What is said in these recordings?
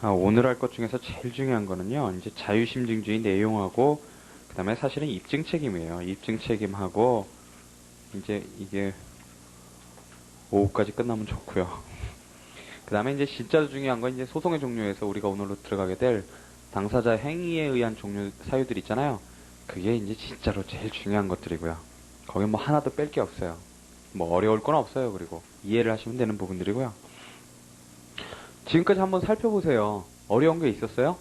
자, 오늘 할 것 중에서 제일 중요한 거는요, 이제 자유심증주의 내용하고, 그 다음에 사실은 입증 책임이에요. 입증 책임하고, 이제 이게 오후까지 끝나면 좋고요. 그 다음에 이제 진짜 중요한 건 이제 소송의 종류에서 우리가 오늘로 들어가게 될 당사자 행위에 의한 종류, 사유들 있잖아요. 그게 이제 진짜로 제일 중요한 것들이고요. 거기 뭐 하나도 뺄 게 없어요. 뭐 어려울 건 없어요. 그리고 이해를 하시면 되는 부분들이고요. 지금까지 한번 살펴보세요. 어려운 게 있었어요?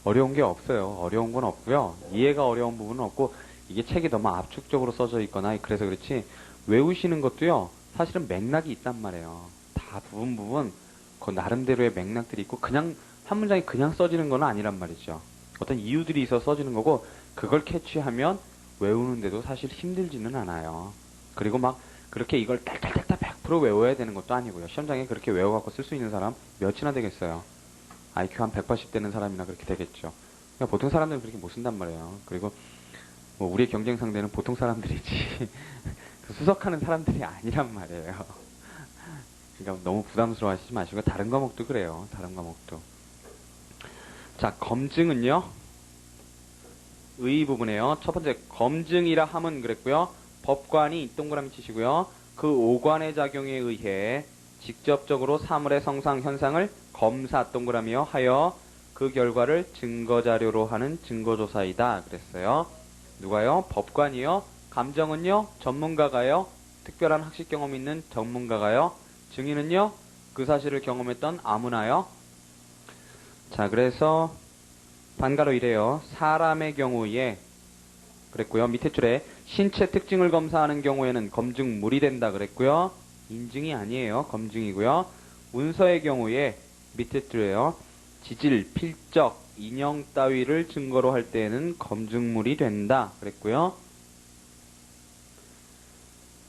어려운 게 없어요. 어려운 건 없고요. 이해가 어려운 부분은 없고, 이게 책이 너무 압축적으로 써져 있거나 그래서 그렇지, 외우시는 것도요, 사실은 맥락이 있단 말이에요. 다 부분 그 나름대로의 맥락들이 있고, 그냥 한 문장이 그냥 써지는 건 아니란 말이죠. 어떤 이유들이 있어 써지는 거고, 그걸 캐치하면 외우는데도 사실 힘들지는 않아요. 그리고 막 그렇게 이걸 딱딱딱딱 100% 외워야 되는 것도 아니고요. 시험장에 그렇게 외워갖고 쓸 수 있는 사람 몇이나 되겠어요. IQ 한 180 되는 사람이나 그렇게 되겠죠. 그러니까 보통 사람들은 그렇게 못 쓴단 말이에요. 그리고 뭐 우리의 경쟁 상대는 보통 사람들이지 수석하는 사람들이 아니란 말이에요. 그러니까 너무 부담스러워 하시지 마시고, 다른 과목도 그래요. 다른 과목도. 자, 검증은요, 의 부분이에요. 첫 번째, 검증이라 함은 그랬고요. 법관이 동그라미 치시고요. 그 오관의 작용에 의해 직접적으로 사물의 성상 현상을 검사 동그라미요 하여 그 결과를 증거자료로 하는 증거조사이다 그랬어요. 누가요? 법관이요. 감정은요? 전문가가요. 특별한 학식 경험 있는 전문가가요. 증인은요? 그 사실을 경험했던 아무나요. 자, 그래서 반가로 이래요. 사람의 경우에 그랬고요. 밑에 줄에 신체 특징을 검사하는 경우에는 검증물이 된다 그랬고요. 인증이 아니에요. 검증이고요. 문서의 경우에 밑에 줄에요. 지질, 필적, 인형 따위를 증거로 할 때에는 검증물이 된다 그랬고요.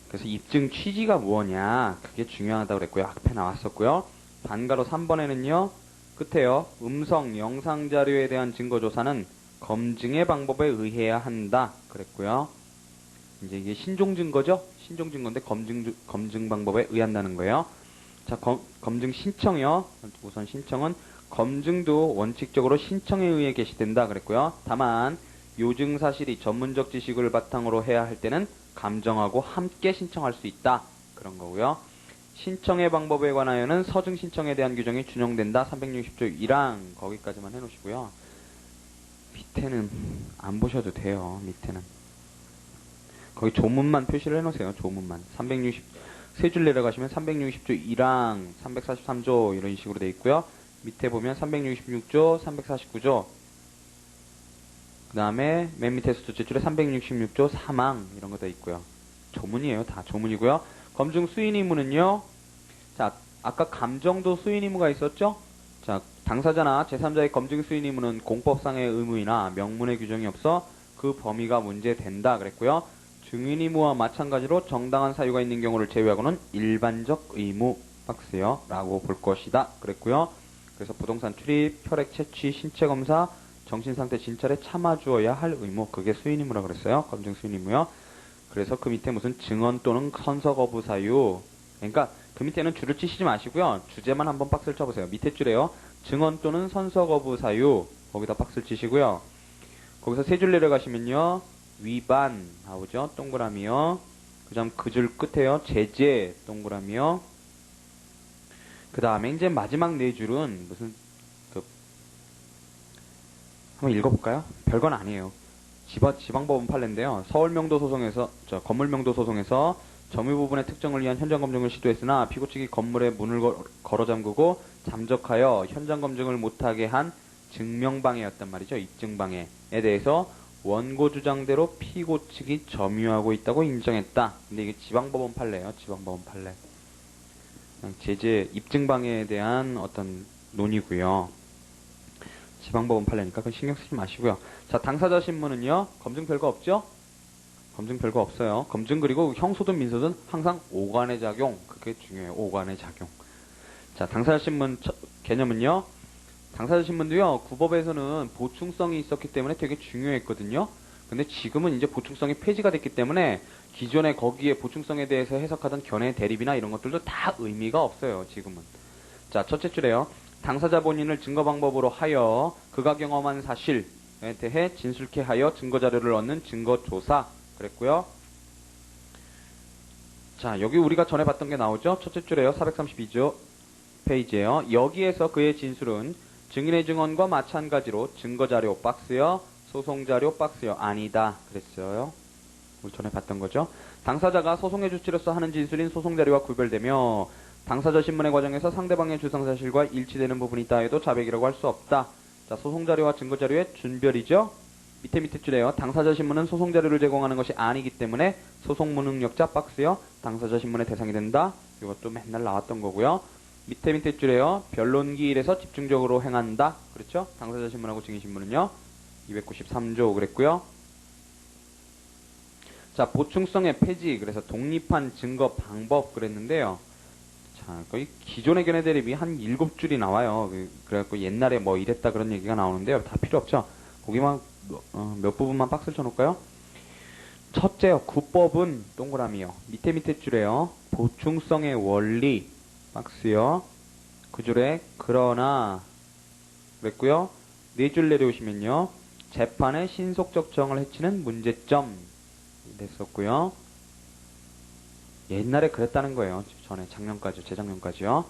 그래서 입증 취지가 무엇냐, 그게 중요하다고 그랬고요. 앞에 나왔었고요. 반가로 3번에는요. 끝에요. 음성, 영상 자료에 대한 증거조사는 검증의 방법에 의해야 한다 그랬고요. 이제 이게 신종 증거죠? 신종 증거인데 검증 방법에 의한다는 거예요. 자, 검증 신청이요. 우선 신청은 검증도 원칙적으로 신청에 의해 개시된다 그랬고요. 다만 요증 사실이 전문적 지식을 바탕으로 해야 할 때는 감정하고 함께 신청할 수 있다 그런 거고요. 신청의 방법에 관하여는 서증 신청에 대한 규정이 준용된다. 360조 1항 거기까지만 해놓으시고요. 밑에는 안 보셔도 돼요. 밑에는 거기 조문만 표시를 해놓으세요. 조문만. 360세 줄 내려가시면 360조 1항 343조 이런 식으로 돼 있고요. 밑에 보면 366조 349조 그 다음에 맨 밑에서 둘째 줄에 366조 3항 이런 거 돼 있고요. 조문이에요. 다 조문이고요. 검증 수인 의무는요. 자, 아까 감정도 수인 의무가 있었죠? 자, 당사자나 제3자의 검증 수인 의무는 공법상의 의무이나 명문의 규정이 없어 그 범위가 문제된다 그랬고요. 증인 의무와 마찬가지로 정당한 사유가 있는 경우를 제외하고는 일반적 의무 박스요 라고 볼 것이다 그랬고요. 그래서 부동산 출입, 혈액 채취, 신체 검사, 정신상태 진찰에 참아주어야 할 의무, 그게 수인 의무라 그랬어요. 검증 수인 의무요. 그래서 그 밑에 무슨 증언 또는 선서 거부 사유, 그러니까 그 밑에는 줄을 치시지 마시고요. 주제만 한번 박스를 쳐보세요. 밑에 줄에요. 증언 또는 선서 거부 사유, 거기다 박스를 치시고요. 거기서 세 줄 내려가시면요. 위반 나오죠. 동그라미요. 그 다음 그 줄 끝에요. 제재 동그라미요. 그 다음에 이제 마지막 네 줄은 무슨 한번 읽어볼까요? 별건 아니에요. 지방법원 판례인데요. 서울명도 소송에서 건물명도 소송에서 점유 부분의 특정을 위한 현장 검증을 시도했으나 피고 측이 건물에 문을 걸어 잠그고 잠적하여 현장 검증을 못하게 한 증명방해였단 말이죠. 입증방해에 대해서 원고 주장대로 피고 측이 점유하고 있다고 인정했다. 근데 이게 지방법원 판례예요. 지방법원 판례. 제재 입증방해에 대한 어떤 논의고요. 지방법원 판례니까 그건 신경 쓰지 마시고요. 자, 당사자 신문은요. 검증 별거 없죠? 검증 별거 없어요. 검증 그리고 형소든 민소든 항상 오관의 작용. 그게 중요해요. 오관의 작용. 자, 당사자 신문 개념은요. 당사자 신문도요. 구법에서는 보충성이 있었기 때문에 되게 중요했거든요. 근데 지금은 이제 보충성이 폐지가 됐기 때문에 기존에 거기에 보충성에 대해서 해석하던 견해 대립이나 이런 것들도 다 의미가 없어요. 지금은. 자, 첫째 줄에요. 당사자 본인을 증거 방법으로 하여 그가 경험한 사실에 대해 진술케 하여 증거 자료를 얻는 증거 조사 그랬고요. 자, 여기 우리가 전에 봤던 게 나오죠? 첫째 줄에요. 432조 페이지에요. 여기에서 그의 진술은 증인의 증언과 마찬가지로 증거 자료 박스여, 소송 자료 박스여 아니다 그랬어요. 우리 전에 봤던 거죠. 당사자가 소송의 주체로서 하는 진술인 소송 자료와 구별되며 당사자 신문의 과정에서 상대방의 주장 사실과 일치되는 부분이 있다 해도 자백이라고 할 수 없다. 자, 소송 자료와 증거 자료의 준별이죠. 밑에 줄에요. 당사자 신문은 소송 자료를 제공하는 것이 아니기 때문에 소송 무능력자 박스여 당사자 신문의 대상이 된다. 이것도 맨날 나왔던 거고요. 밑에 줄에요. 변론기일에서 집중적으로 행한다. 그렇죠? 당사자 신문하고 증인 신문은요. 293조 그랬고요. 자, 보충성의 폐지, 그래서 독립한 증거 방법 그랬는데요. 자, 거의 기존의 견해 대립이 한 7줄이 나와요. 그래갖고 옛날에 뭐 이랬다 그런 얘기가 나오는데요. 다 필요 없죠. 거기만 몇 부분만 박스를 쳐놓을까요? 첫째요. 구법은 동그라미요. 밑에 줄에요. 보충성의 원리 박스요. 그 줄에 그러나 그랬고요. 4줄 내려오시면요. 재판의 신속적 정을 해치는 문제점 됐었고요. 옛날에 그랬다는 거예요. 전에 작년까지, 재작년까지요.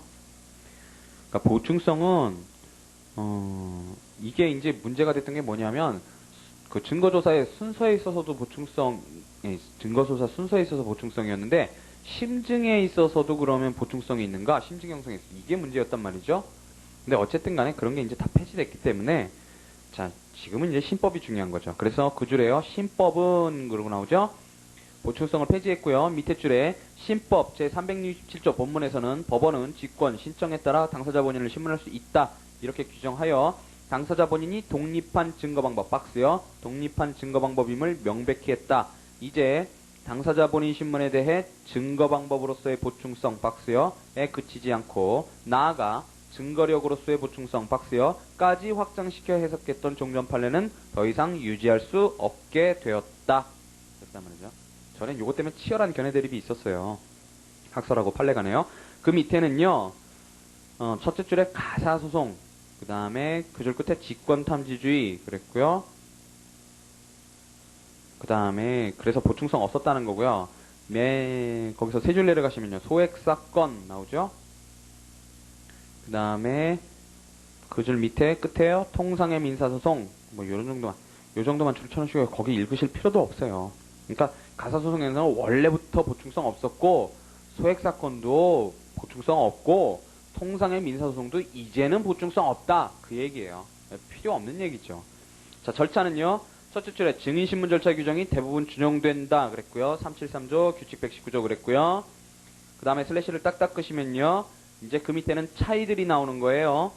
그러니까 보충성은 이게 이제 문제가 됐던 게 뭐냐면 그 증거조사의 순서에 있어서도 증거조사 순서에 있어서 보충성이었는데 심증에 있어서도 그러면 보충성이 있는가? 심증 형성이 있어. 이게 문제였단 말이죠. 근데 어쨌든 간에 그런 게 이제 다 폐지됐기 때문에 자, 지금은 이제 신법이 중요한 거죠. 그래서 그 줄에요. 신법은 그러고 나오죠. 보충성을 폐지했고요. 밑에 줄에 신법 제367조 본문에서는 법원은 직권, 신청에 따라 당사자 본인을 신문할 수 있다. 이렇게 규정하여 당사자 본인이 독립한 증거방법 박스요. 독립한 증거방법임을 명백히 했다. 이제 당사자 본인 신문에 대해 증거방법으로서의 보충성 박스요에 그치지 않고 나아가 증거력으로서의 보충성 박스요까지 확장시켜 해석했던 종전 판례는 더 이상 유지할 수 없게 되었다. 그랬단 말이죠. 전에 요것 때문에 치열한 견해 대립이 있었어요. 학설하고 판례가네요. 그 밑에는요. 첫째 줄에 가사소송, 그 다음에 그 줄 끝에 직권탐지주의 그랬고요. 그 다음에 그래서 보충성 없었다는 거고요. 거기서 세 줄 내려가시면요. 소액사건 나오죠. 그 다음에 그 줄 밑에 끝에요. 통상의 민사소송 뭐 요 정도만 줄 쳐놓으시고 거기 읽으실 필요도 없어요. 그러니까 가사소송에서는 원래부터 보충성 없었고 소액사건도 보충성 없고 통상의 민사소송도 이제는 보충성 없다. 그 얘기예요. 필요 없는 얘기죠. 자, 절차는요. 첫째 줄에 증인신문 절차 규정이 대부분 준용된다 그랬고요. 373조 규칙 119조 그랬고요. 그 다음에 슬래시를 딱딱 끄시면요. 이제 그 밑에는 차이들이 나오는 거예요.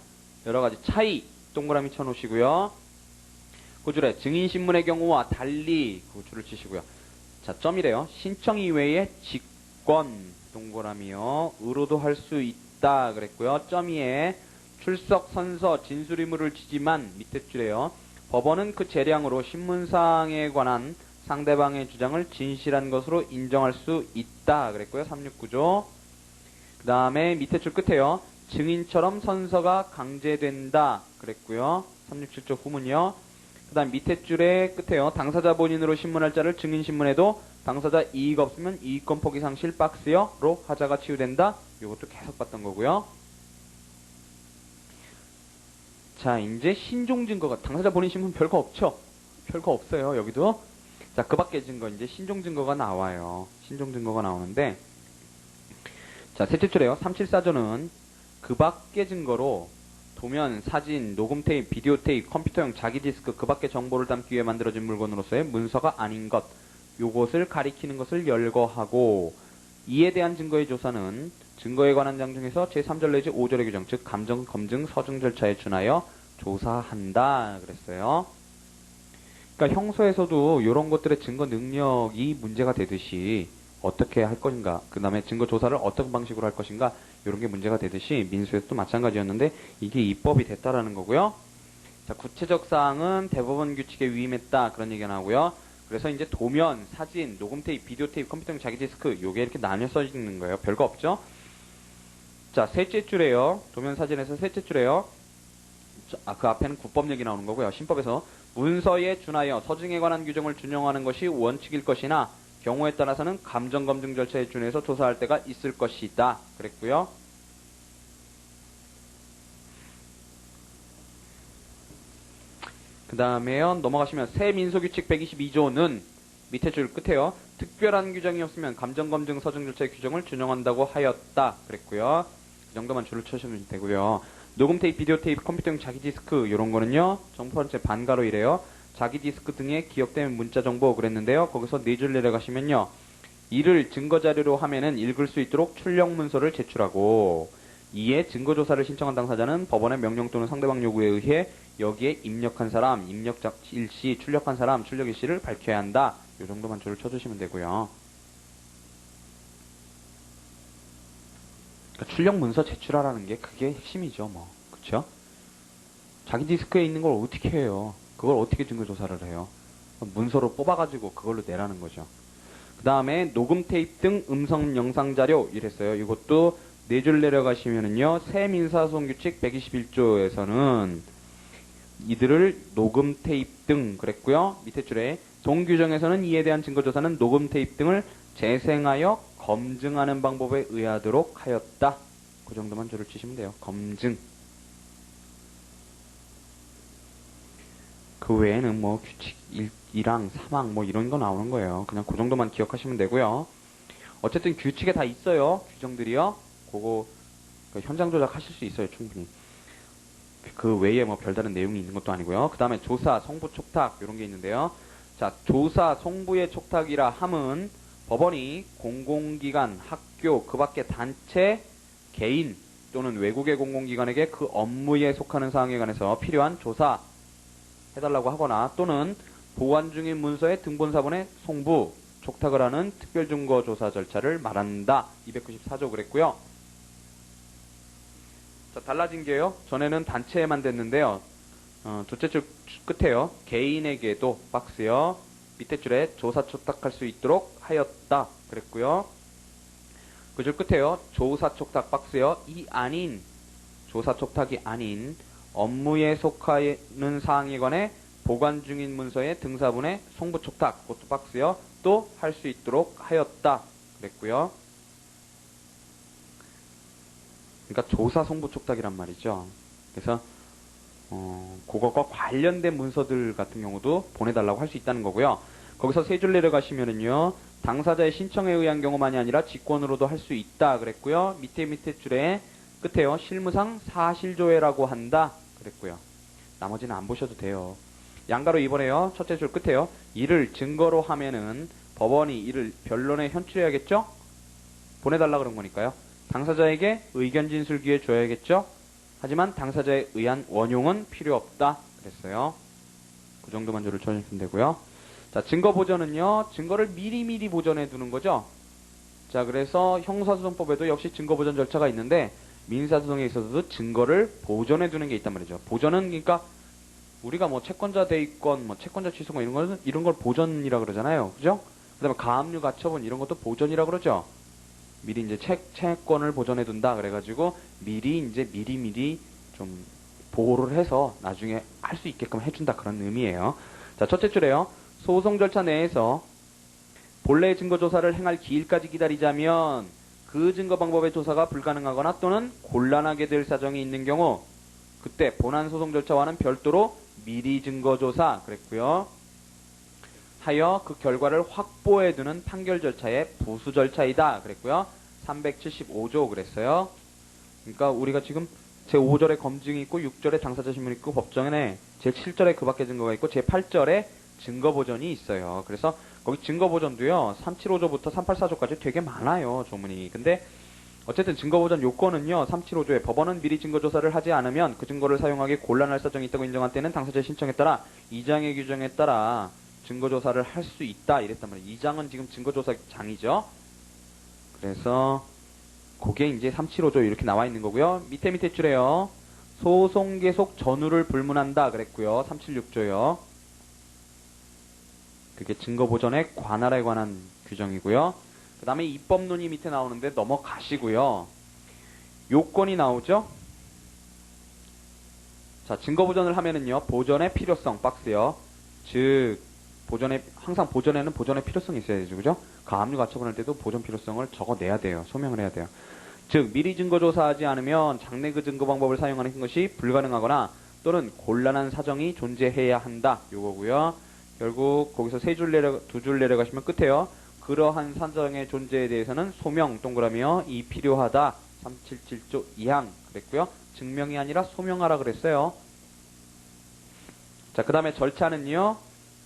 여러가지 차이 동그라미 쳐놓으시고요. 그 줄에 증인신문의 경우와 달리 그 줄을 치시고요. 자, 점이래요. 신청 이외에 직권 동그라미요. 의로도 할 수 있다 그랬고요. 점이에 출석, 선서, 진술 의무를 지지만 밑에 줄에요. 법원은 그 재량으로 신문사항에 관한 상대방의 주장을 진실한 것으로 인정할 수 있다 그랬고요. 369조. 그 다음에 밑에 줄 끝에요. 증인처럼 선서가 강제된다 그랬고요. 367조 후문이요. 그 다음 밑에 줄에 끝에요. 당사자 본인으로 신문할 자를 증인신문해도 당사자 이익 없으면 이익권 포기 상실 박스여로 하자가 치유된다. 이것도 계속 봤던 거고요. 자, 이제 신종 증거가 당사자 본인 신문 별거 없죠? 별거 없어요. 여기도. 자, 그 밖의 증거 이제 신종 증거가 나와요. 신종 증거가 나오는데 자, 셋째 줄에요. 374조는 그 밖의 증거로 도면, 사진, 녹음 테이프, 비디오 테이프, 컴퓨터용 자기 디스크 그 밖의 정보를 담기 위해 만들어진 물건으로서의 문서가 아닌 것 요것을 가리키는 것을 열거하고 이에 대한 증거의 조사는 증거에 관한 장 중에서 제3절 내지 5절의 규정 즉 감정, 검증, 서증 절차에 준하여 조사한다 그랬어요. 그러니까 형소에서도 이런 것들의 증거 능력이 문제가 되듯이 어떻게 할 것인가, 그 다음에 증거 조사를 어떤 방식으로 할 것인가 이런 게 문제가 되듯이 민수에서도 마찬가지였는데 이게 입법이 됐다라는 거고요. 자, 구체적 사항은 대법원 규칙에 위임했다 그런 얘기가 나오고요. 그래서 이제 도면, 사진, 녹음 테이프, 비디오 테이프, 컴퓨터용 자기 디스크 요게 이렇게 나뉘어 써있는 거예요. 별거 없죠. 자, 셋째 줄에요. 도면 사진에서 셋째 줄에요. 그 앞에는 국법 얘기 나오는 거고요. 신법에서 문서에 준하여 서증에 관한 규정을 준용하는 것이 원칙일 것이나 경우에 따라서는 감정검증 절차에 준해서 조사할 때가 있을 것이다. 그랬고요. 그 다음에요. 넘어가시면 새 민소규칙 122조는 밑에 줄 끝에요. 특별한 규정이 없으면 감정검증 서증 절차의 규정을 준용한다고 하였다. 그랬고요. 이 정도만 줄을 쳐주시면 되고요. 녹음 테이프, 비디오 테이프, 컴퓨터용 자기 디스크 이런 거는요. 첫 번째 반가로 이래요. 자기 디스크 등에 기억된 문자 정보 그랬는데요. 거기서 네 줄 내려가시면요. 이를 증거자료로 하면은 읽을 수 있도록 출력 문서를 제출하고 이에 증거조사를 신청한 당사자는 법원의 명령 또는 상대방 요구에 의해 여기에 입력한 사람, 입력 일시, 출력한 사람, 출력 일시를 밝혀야 한다. 이 정도만 줄을 쳐주시면 되고요. 그러니까 출력 문서 제출하라는 게 그게 핵심이죠, 뭐. 그쵸? 자기 디스크에 있는 걸 어떻게 해요? 그걸 어떻게 증거조사를 해요? 문서로 뽑아가지고 그걸로 내라는 거죠. 그 다음에 녹음 테이프 등 음성 영상 자료 이랬어요. 이것도 네 줄 내려가시면은요. 새 민사소송 규칙 121조에서는 이들을 녹음 테이프 등 그랬고요. 밑에 줄에 동규정에서는 이에 대한 증거조사는 녹음 테이프 등을 재생하여 검증하는 방법에 의하도록 하였다. 그 정도만 줄을 치시면 돼요. 검증. 그 외에는 뭐 규칙 1항, 3항 뭐 이런 거 나오는 거예요. 그냥 그 정도만 기억하시면 되고요. 어쨌든 규칙에 다 있어요. 규정들이요. 그거 현장 조작하실 수 있어요. 충분히. 그 외에 뭐 별다른 내용이 있는 것도 아니고요. 그 다음에 조사, 성부 촉탁 이런 게 있는데요. 자, 조사, 성부의 촉탁이라 함은 법원이 공공기관, 학교, 그 밖의 단체, 개인 또는 외국의 공공기관에게 그 업무에 속하는 사항에 관해서 필요한 조사 해달라고 하거나 또는 보관 중인 문서의 등본사본의 송부, 촉탁을 하는 특별증거조사 절차를 말한다. 294조 그랬고요. 자, 달라진 게요. 전에는 단체에만 됐는데요. 둘째 줄 끝에요. 개인에게도 박스요. 밑에 줄에 조사 촉탁할 수 있도록 하였다. 그랬고요. 그 줄 끝에요. 조사 촉탁 박스요. 이 아닌 조사 촉탁이 아닌 업무에 속하는 사항에 관해 보관 중인 문서의 등사본의 송부 촉탁 그것도 박스요. 또 할 수 있도록 하였다. 그랬고요. 그러니까 조사 송부 촉탁이란 말이죠. 그래서 그거과 관련된 문서들 같은 경우도 보내달라고 할 수 있다는 거고요. 거기서 세 줄 내려가시면은요. 당사자의 신청에 의한 경우만이 아니라 직권으로도 할 수 있다 그랬고요. 밑에 줄에 끝에요. 실무상 사실조회라고 한다 그랬고요. 나머지는 안 보셔도 돼요. 양가로 이번에요. 첫째 줄 끝에요. 이를 증거로 하면은 법원이 이를 변론에 현출해야겠죠? 보내달라 그런 거니까요. 당사자에게 의견 진술 기회 줘야겠죠? 하지만 당사자에 의한 원용은 필요 없다 그랬어요. 그 정도만 줄을 쳐주시면 되고요. 자, 증거 보전은요. 증거를 미리미리 보전해 두는 거죠. 자, 그래서 형사소송법에도 역시 증거 보전 절차가 있는데 민사소송에 있어서도 증거를 보전해 두는 게 있단 말이죠. 보전은 그러니까 우리가 뭐 채권자 대위권, 뭐 채권자 취소권 이런 걸 보전이라 그러잖아요. 그죠? 그다음에 가압류 가처분 이런 것도 보전이라 그러죠. 미리 이제 채권을 보전해 둔다 그래가지고 미리 좀 보호를 해서 나중에 할 수 있게끔 해준다 그런 의미예요. 자, 첫째 줄에요. 소송 절차 내에서 본래의 증거 조사를 행할 기일까지 기다리자면 그 증거 방법의 조사가 불가능하거나 또는 곤란하게 될 사정이 있는 경우 그때 본안 소송 절차와는 별도로 미리 증거 조사 그랬고요. 하여 그 결과를 확보해 두는 판결 절차의 부수 절차이다 그랬고요. 375조 그랬어요. 그러니까 우리가 지금 제5절에 검증이 있고 6절에 당사자 신문이 있고 법정에 제7절에 그 밖에 증거가 있고 제8절에 증거 보전이 있어요. 그래서 거기 증거 보전도요. 375조부터 384조까지 되게 많아요. 조문이. 근데 어쨌든 증거 보전 요건은요. 375조에 법원은 미리 증거 조사를 하지 않으면 그 증거를 사용하기 곤란할 사정이 있다고 인정한 때는 당사자의 신청에 따라 2장의 규정에 따라 증거조사를 할 수 있다 이랬단 말이에요. 2장은 지금 증거조사장이죠. 그래서 그게 이제 375조 이렇게 나와 있는 거고요. 밑에 줄에요. 소송 계속 전후를 불문한다 그랬고요. 376조요. 그게 증거보전의 관할에 관한 규정이고요. 그 다음에 입법론이 밑에 나오는데 넘어가시고요. 요건이 나오죠. 자, 증거 보전을 하면은요, 보전의 필요성 박스요. 즉, 항상 보전에는 보전의 필요성이 있어야 되죠. 그죠? 가압류 가처분 할 때도 보전 필요성을 적어내야 돼요. 소명을 해야 돼요. 즉, 미리 증거 조사하지 않으면 장래 그 증거 방법을 사용하는 것이 불가능하거나 또는 곤란한 사정이 존재해야 한다. 요거고요. 결국 거기서 두 줄 내려가시면 끝에요. 그러한 사정의 존재에 대해서는 소명 동그라미요. 이 필요하다. 377조 2항 그랬고요. 증명이 아니라 소명하라 그랬어요. 자, 그 다음에 절차는요.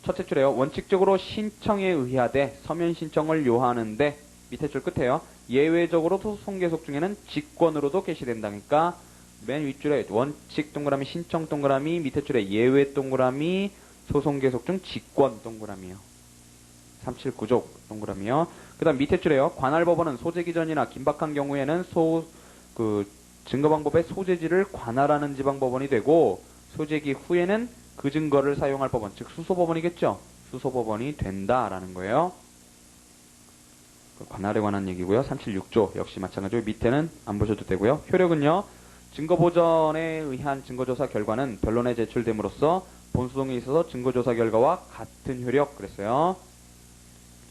첫째 줄에요. 원칙적으로 신청에 의하되 서면 신청을 요하는데 밑에 줄 끝에요. 예외적으로 소송 계속 중에는 직권으로도 개시된다니까 맨 윗줄에 원칙 동그라미 신청 동그라미 밑에 줄에 예외 동그라미 소송 계속 중 직권 동그라미요. 379조 동그라미요. 그 다음 밑에 줄에요. 관할법원은 소재기 전이나 긴박한 경우에는 증거방법의 소재지를 관할하는 지방법원이 되고 소재기 후에는 그 증거를 사용할 법원, 즉 수소법원이겠죠. 수소법원이 된다라는 거예요. 관할에 관한 얘기고요. 376조 역시 마찬가지로 밑에는 안 보셔도 되고요. 효력은요. 증거보전에 의한 증거조사 결과는 변론에 제출됨으로써 본소송에 있어서 증거조사 결과와 같은 효력 그랬어요.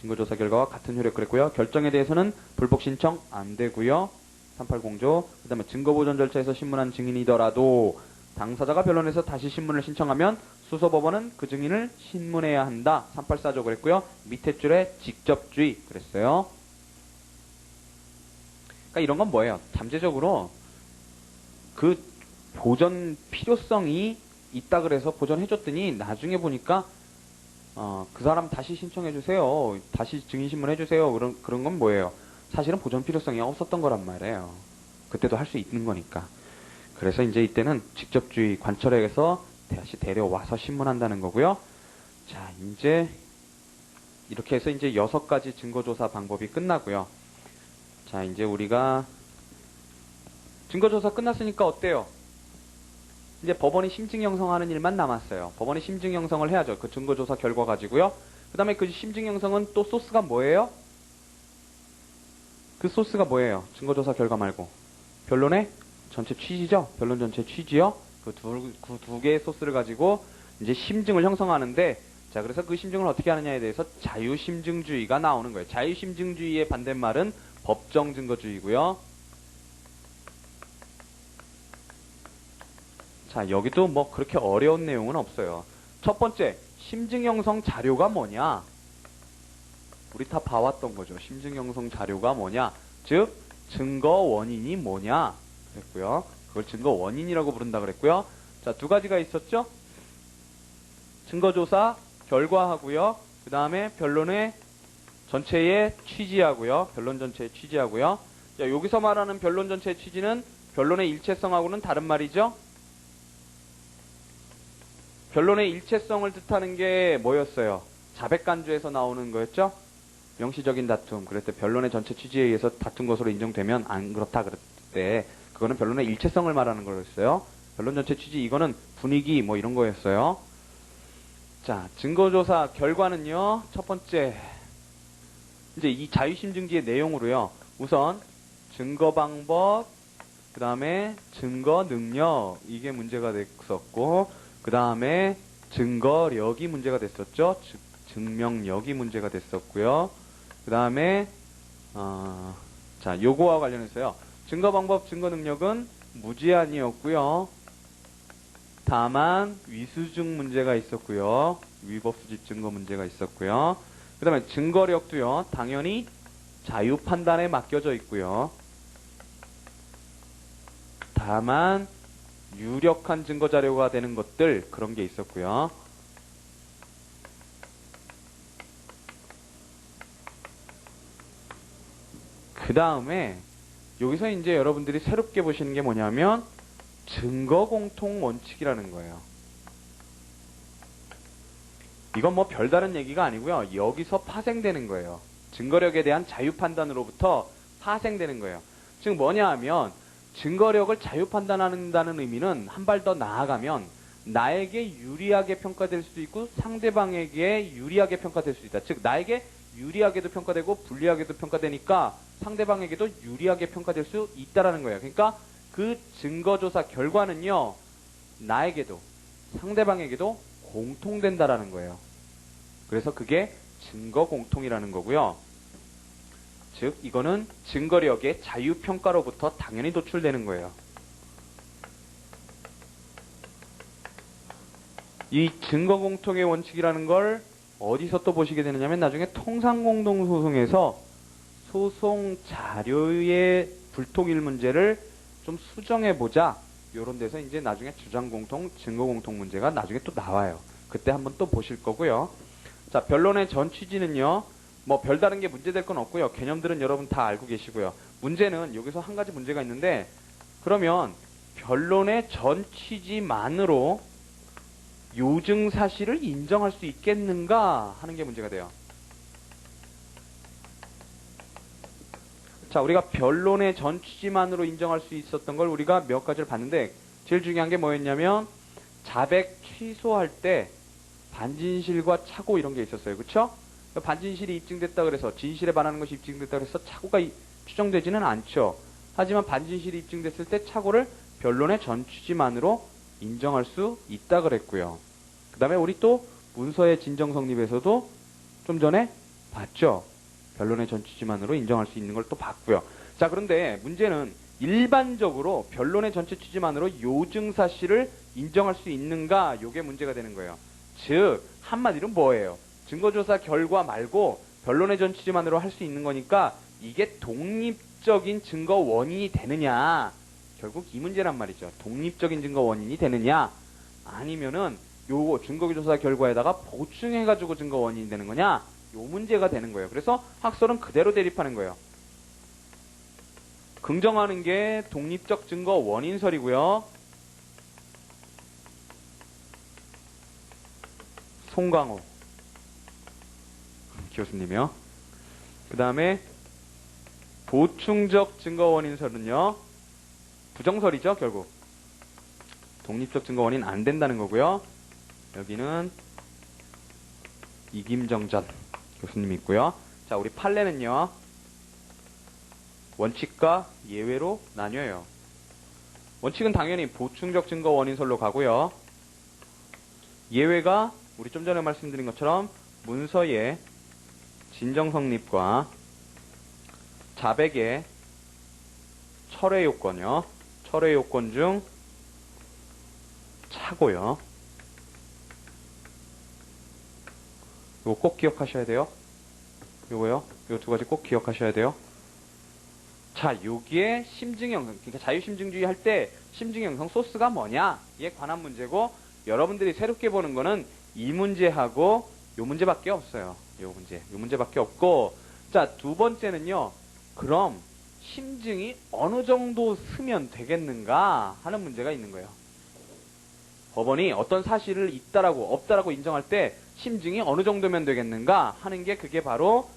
증거조사 결과와 같은 효력 그랬고요. 결정에 대해서는 불복 신청 안 되고요. 380조. 그 다음에 증거보전 절차에서 신문한 증인이더라도 당사자가 변론에서 다시 신문을 신청하면 수소법원은 그 증인을 신문해야 한다. 384조 그랬고요. 밑에 줄에 직접주의 그랬어요. 그러니까 이런 건 뭐예요? 잠재적으로 그 보전 필요성이 있다 그래서 보전해줬더니 나중에 보니까 그 사람 다시 신청해주세요. 다시 증인신문해주세요. 그런 건 뭐예요? 사실은 보전 필요성이 없었던 거란 말이에요. 그때도 할 수 있는 거니까. 그래서 이제 이때는 직접주의 관철에서 다시 데려와서 신문한다는 거고요. 자, 이제 이렇게 해서 이제 6가지 증거조사 방법이 끝나고요. 자, 이제 우리가 증거조사 끝났으니까 어때요? 이제 법원이 심증 형성하는 일만 남았어요. 법원이 심증 형성을 해야죠. 그 증거조사 결과 가지고요. 그 다음에 그 심증 형성은 또 소스가 뭐예요? 그 소스가 뭐예요? 증거조사 결과 말고. 변론의 전체 취지죠? 변론 전체 취지요? 그 두 개의 소스를 가지고 이제 심증을 형성하는데, 자, 그래서 그 심증을 어떻게 하느냐에 대해서 자유심증주의가 나오는 거예요. 자유심증주의의 반대말은 법정증거주의고요. 자, 여기도 뭐 그렇게 어려운 내용은 없어요. 첫 번째, 심증 형성 자료가 뭐냐? 우리 다 봐왔던 거죠. 심증 형성 자료가 뭐냐? 즉, 증거 원인이 뭐냐? 그랬고요. 그걸 증거 원인이라고 부른다 그랬고요. 자, 2가지가 있었죠? 증거조사 결과하고요. 그 다음에 변론의 전체의 취지하고요. 변론 전체의 취지하고요. 자, 여기서 말하는 변론 전체의 취지는 변론의 일체성하고는 다른 말이죠. 변론의 일체성을 뜻하는 게 뭐였어요? 자백간주에서 나오는 거였죠? 명시적인 다툼. 그럴 때 변론의 전체 취지에 의해서 다툰 것으로 인정되면 안 그렇다 그럴 때 그거는 변론의 일체성을 말하는 거였어요. 변론 전체 취지 이거는 분위기 뭐 이런 거였어요. 자, 증거조사 결과는요. 첫 번째 이제 이 자유심증지의 내용으로요. 우선 증거 방법, 그 다음에 증거 능력 이게 문제가 됐었고, 그 다음에 증거력이 문제가 됐었죠. 증명력이 문제가 됐었고요. 그 다음에 자, 요거와 관련해서요. 증거 방법, 증거 능력은 무제한이었고요. 다만 위수증 문제가 있었고요. 위법 수집 증거 문제가 있었고요. 그 다음에 증거력도요. 당연히 자유 판단에 맡겨져 있고요. 다만 유력한 증거 자료가 되는 것들 그런 게 있었고요. 그 다음에 여기서 이제 여러분들이 새롭게 보시는 게 뭐냐면 증거 공통 원칙이라는 거예요. 이건 뭐 별다른 얘기가 아니고요. 여기서 파생되는 거예요. 증거력에 대한 자유 판단으로부터 파생되는 거예요. 즉 뭐냐 하면 증거력을 자유 판단한다는 의미는 한 발 더 나아가면 나에게 유리하게 평가될 수도 있고 상대방에게 유리하게 평가될 수도 있다. 즉 나에게 유리하게도 평가되고 불리하게도 평가되니까 상대방에게도 유리하게 평가될 수 있다라는 거예요. 그러니까 그 증거조사 결과는요, 나에게도 상대방에게도 공통된다라는 거예요. 그래서 그게 증거 공통이라는 거고요. 즉 이거는 증거력의 자유평가로부터 당연히 도출되는 거예요. 이 증거 공통의 원칙이라는 걸 어디서 또 보시게 되느냐면 나중에 통상공동소송에서 소송 자료의 불통일 문제를 좀 수정해보자, 요런 데서 이제 나중에 주장공통, 증거공통 문제가 나중에 또 나와요. 그때 한번 또 보실 거고요. 자, 변론의 전 취지는요, 뭐 별다른 게 문제될 건 없고요. 개념들은 여러분 다 알고 계시고요. 문제는 여기서 한 가지 문제가 있는데, 그러면 변론의 전 취지만으로 요증 사실을 인정할 수 있겠는가 하는 게 문제가 돼요. 자, 우리가 변론의 전 취지만으로 인정할 수 있었던 걸 우리가 몇 가지를 봤는데, 제일 중요한 게 뭐였냐면 자백 취소할 때 반진실과 착오 이런 게 있었어요. 그쵸? 반진실이 입증됐다 그래서 진실에 반하는 것이 입증됐다 그래서 착오가 추정되지는 않죠. 하지만 반진실이 입증됐을 때 착오를 변론의 전 취지만으로 인정할 수 있다 그랬고요. 그 다음에 우리 또 문서의 진정 성립에서도 좀 전에 봤죠. 변론의 전 취지만으로 인정할 수 있는 걸 또 봤고요. 자, 그런데 문제는 일반적으로 변론의 전체 취지만으로 요증 사실을 인정할 수 있는가, 요게 문제가 되는 거예요. 즉 한마디로 뭐예요? 증거조사 결과 말고 변론의 전 취지만으로 할 수 있는 거니까 이게 독립적인 증거 원인이 되느냐, 결국 이 문제란 말이죠. 독립적인 증거 원인이 되느냐, 아니면은 요 증거조사 결과에다가 보충해가지고 증거 원인이 되는 거냐, 요 문제가 되는 거예요. 그래서 학설은 그대로 대립하는 거예요. 긍정하는 게 독립적 증거 원인설이고요. 송강호 교수님이요. 그 다음에 보충적 증거 원인설은요, 부정설이죠. 결국 독립적 증거 원인 안 된다는 거고요. 여기는 이김정전 교수님이 있고요. 자, 우리 판례는요, 원칙과 예외로 나뉘어요. 원칙은 당연히 보충적 증거 원인설로 가고요. 예외가 우리 좀 전에 말씀드린 것처럼 문서의 진정 성립과 자백의 철회 요건이요. 철회 요건 중 차고요. 이거 꼭 기억하셔야 돼요. 요거요. 요 두 가지 꼭 기억하셔야 돼요. 자, 여기에 심증 형성, 그러니까 자유심증주의 할 때 심증 형성 소스가 뭐냐, 이에 관한 문제고, 여러분들이 새롭게 보는 거는 이 문제하고 요 문제밖에 없어요. 요 문제밖에 없고, 자, 두 번째는요, 그럼 심증이 어느 정도 쓰면 되겠는가 하는 문제가 있는 거예요. 법원이 어떤 사실을 있다라고 없다라고 인정할 때 심증이 어느 정도면 되겠는가 하는 게, 그게 바로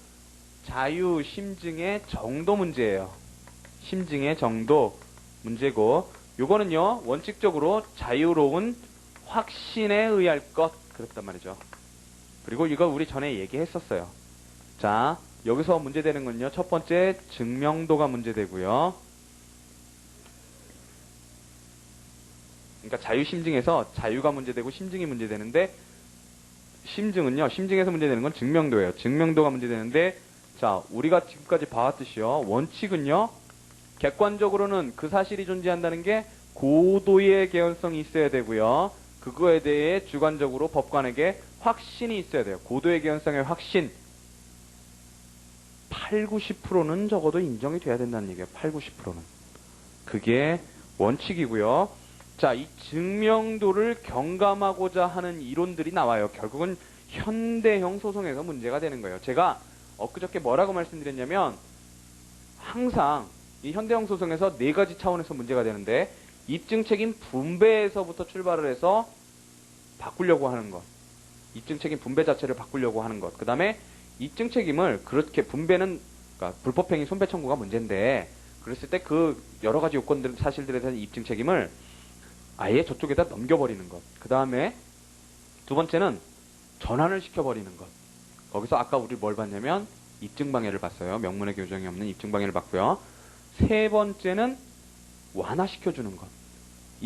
자유심증의 정도 문제예요. 심증의 정도 문제고, 요거는요, 원칙적으로 자유로운 확신에 의할 것, 그렇단 말이죠. 그리고 이거 우리 전에 얘기했었어요. 자, 여기서 문제되는 건요, 첫 번째 증명도가 문제되고요. 그러니까 자유심증에서 자유가 문제되고 심증이 문제되는데, 심증은요, 심증에서 문제되는 건 증명도예요. 증명도가 문제되는데, 자, 우리가 지금까지 봐왔듯이요, 원칙은요, 객관적으로는 그 사실이 존재한다는 게 고도의 개연성이 있어야 되고요. 그거에 대해 주관적으로 법관에게 확신이 있어야 돼요. 고도의 개연성의 확신. 8, 90%는 적어도 인정이 돼야 된다는 얘기예요. 8, 90%는. 그게 원칙이고요. 자, 이 증명도를 경감하고자 하는 이론들이 나와요. 결국은 현대형 소송에서 문제가 되는 거예요. 제가 엊그저께 뭐라고 말씀드렸냐면, 항상 이 현대형 소송에서 네 가지 차원에서 문제가 되는데, 입증 책임 분배에서부터 출발을 해서 바꾸려고 하는 것, 입증 책임 분배 자체를 바꾸려고 하는 것, 그 다음에 입증 책임을 그렇게 분배는, 그러니까 불법행위 손배 청구가 문제인데, 그랬을 때 그 여러 가지 요건들, 사실들에 대한 입증 책임을 아예 저쪽에다 넘겨버리는 것, 그 다음에 두 번째는 전환을 시켜버리는 것, 거기서 아까 우리 뭘 봤냐면 입증방해를 봤어요. 명문의 교정이 없는 입증방해를 봤고요. 세 번째는 완화시켜주는 것.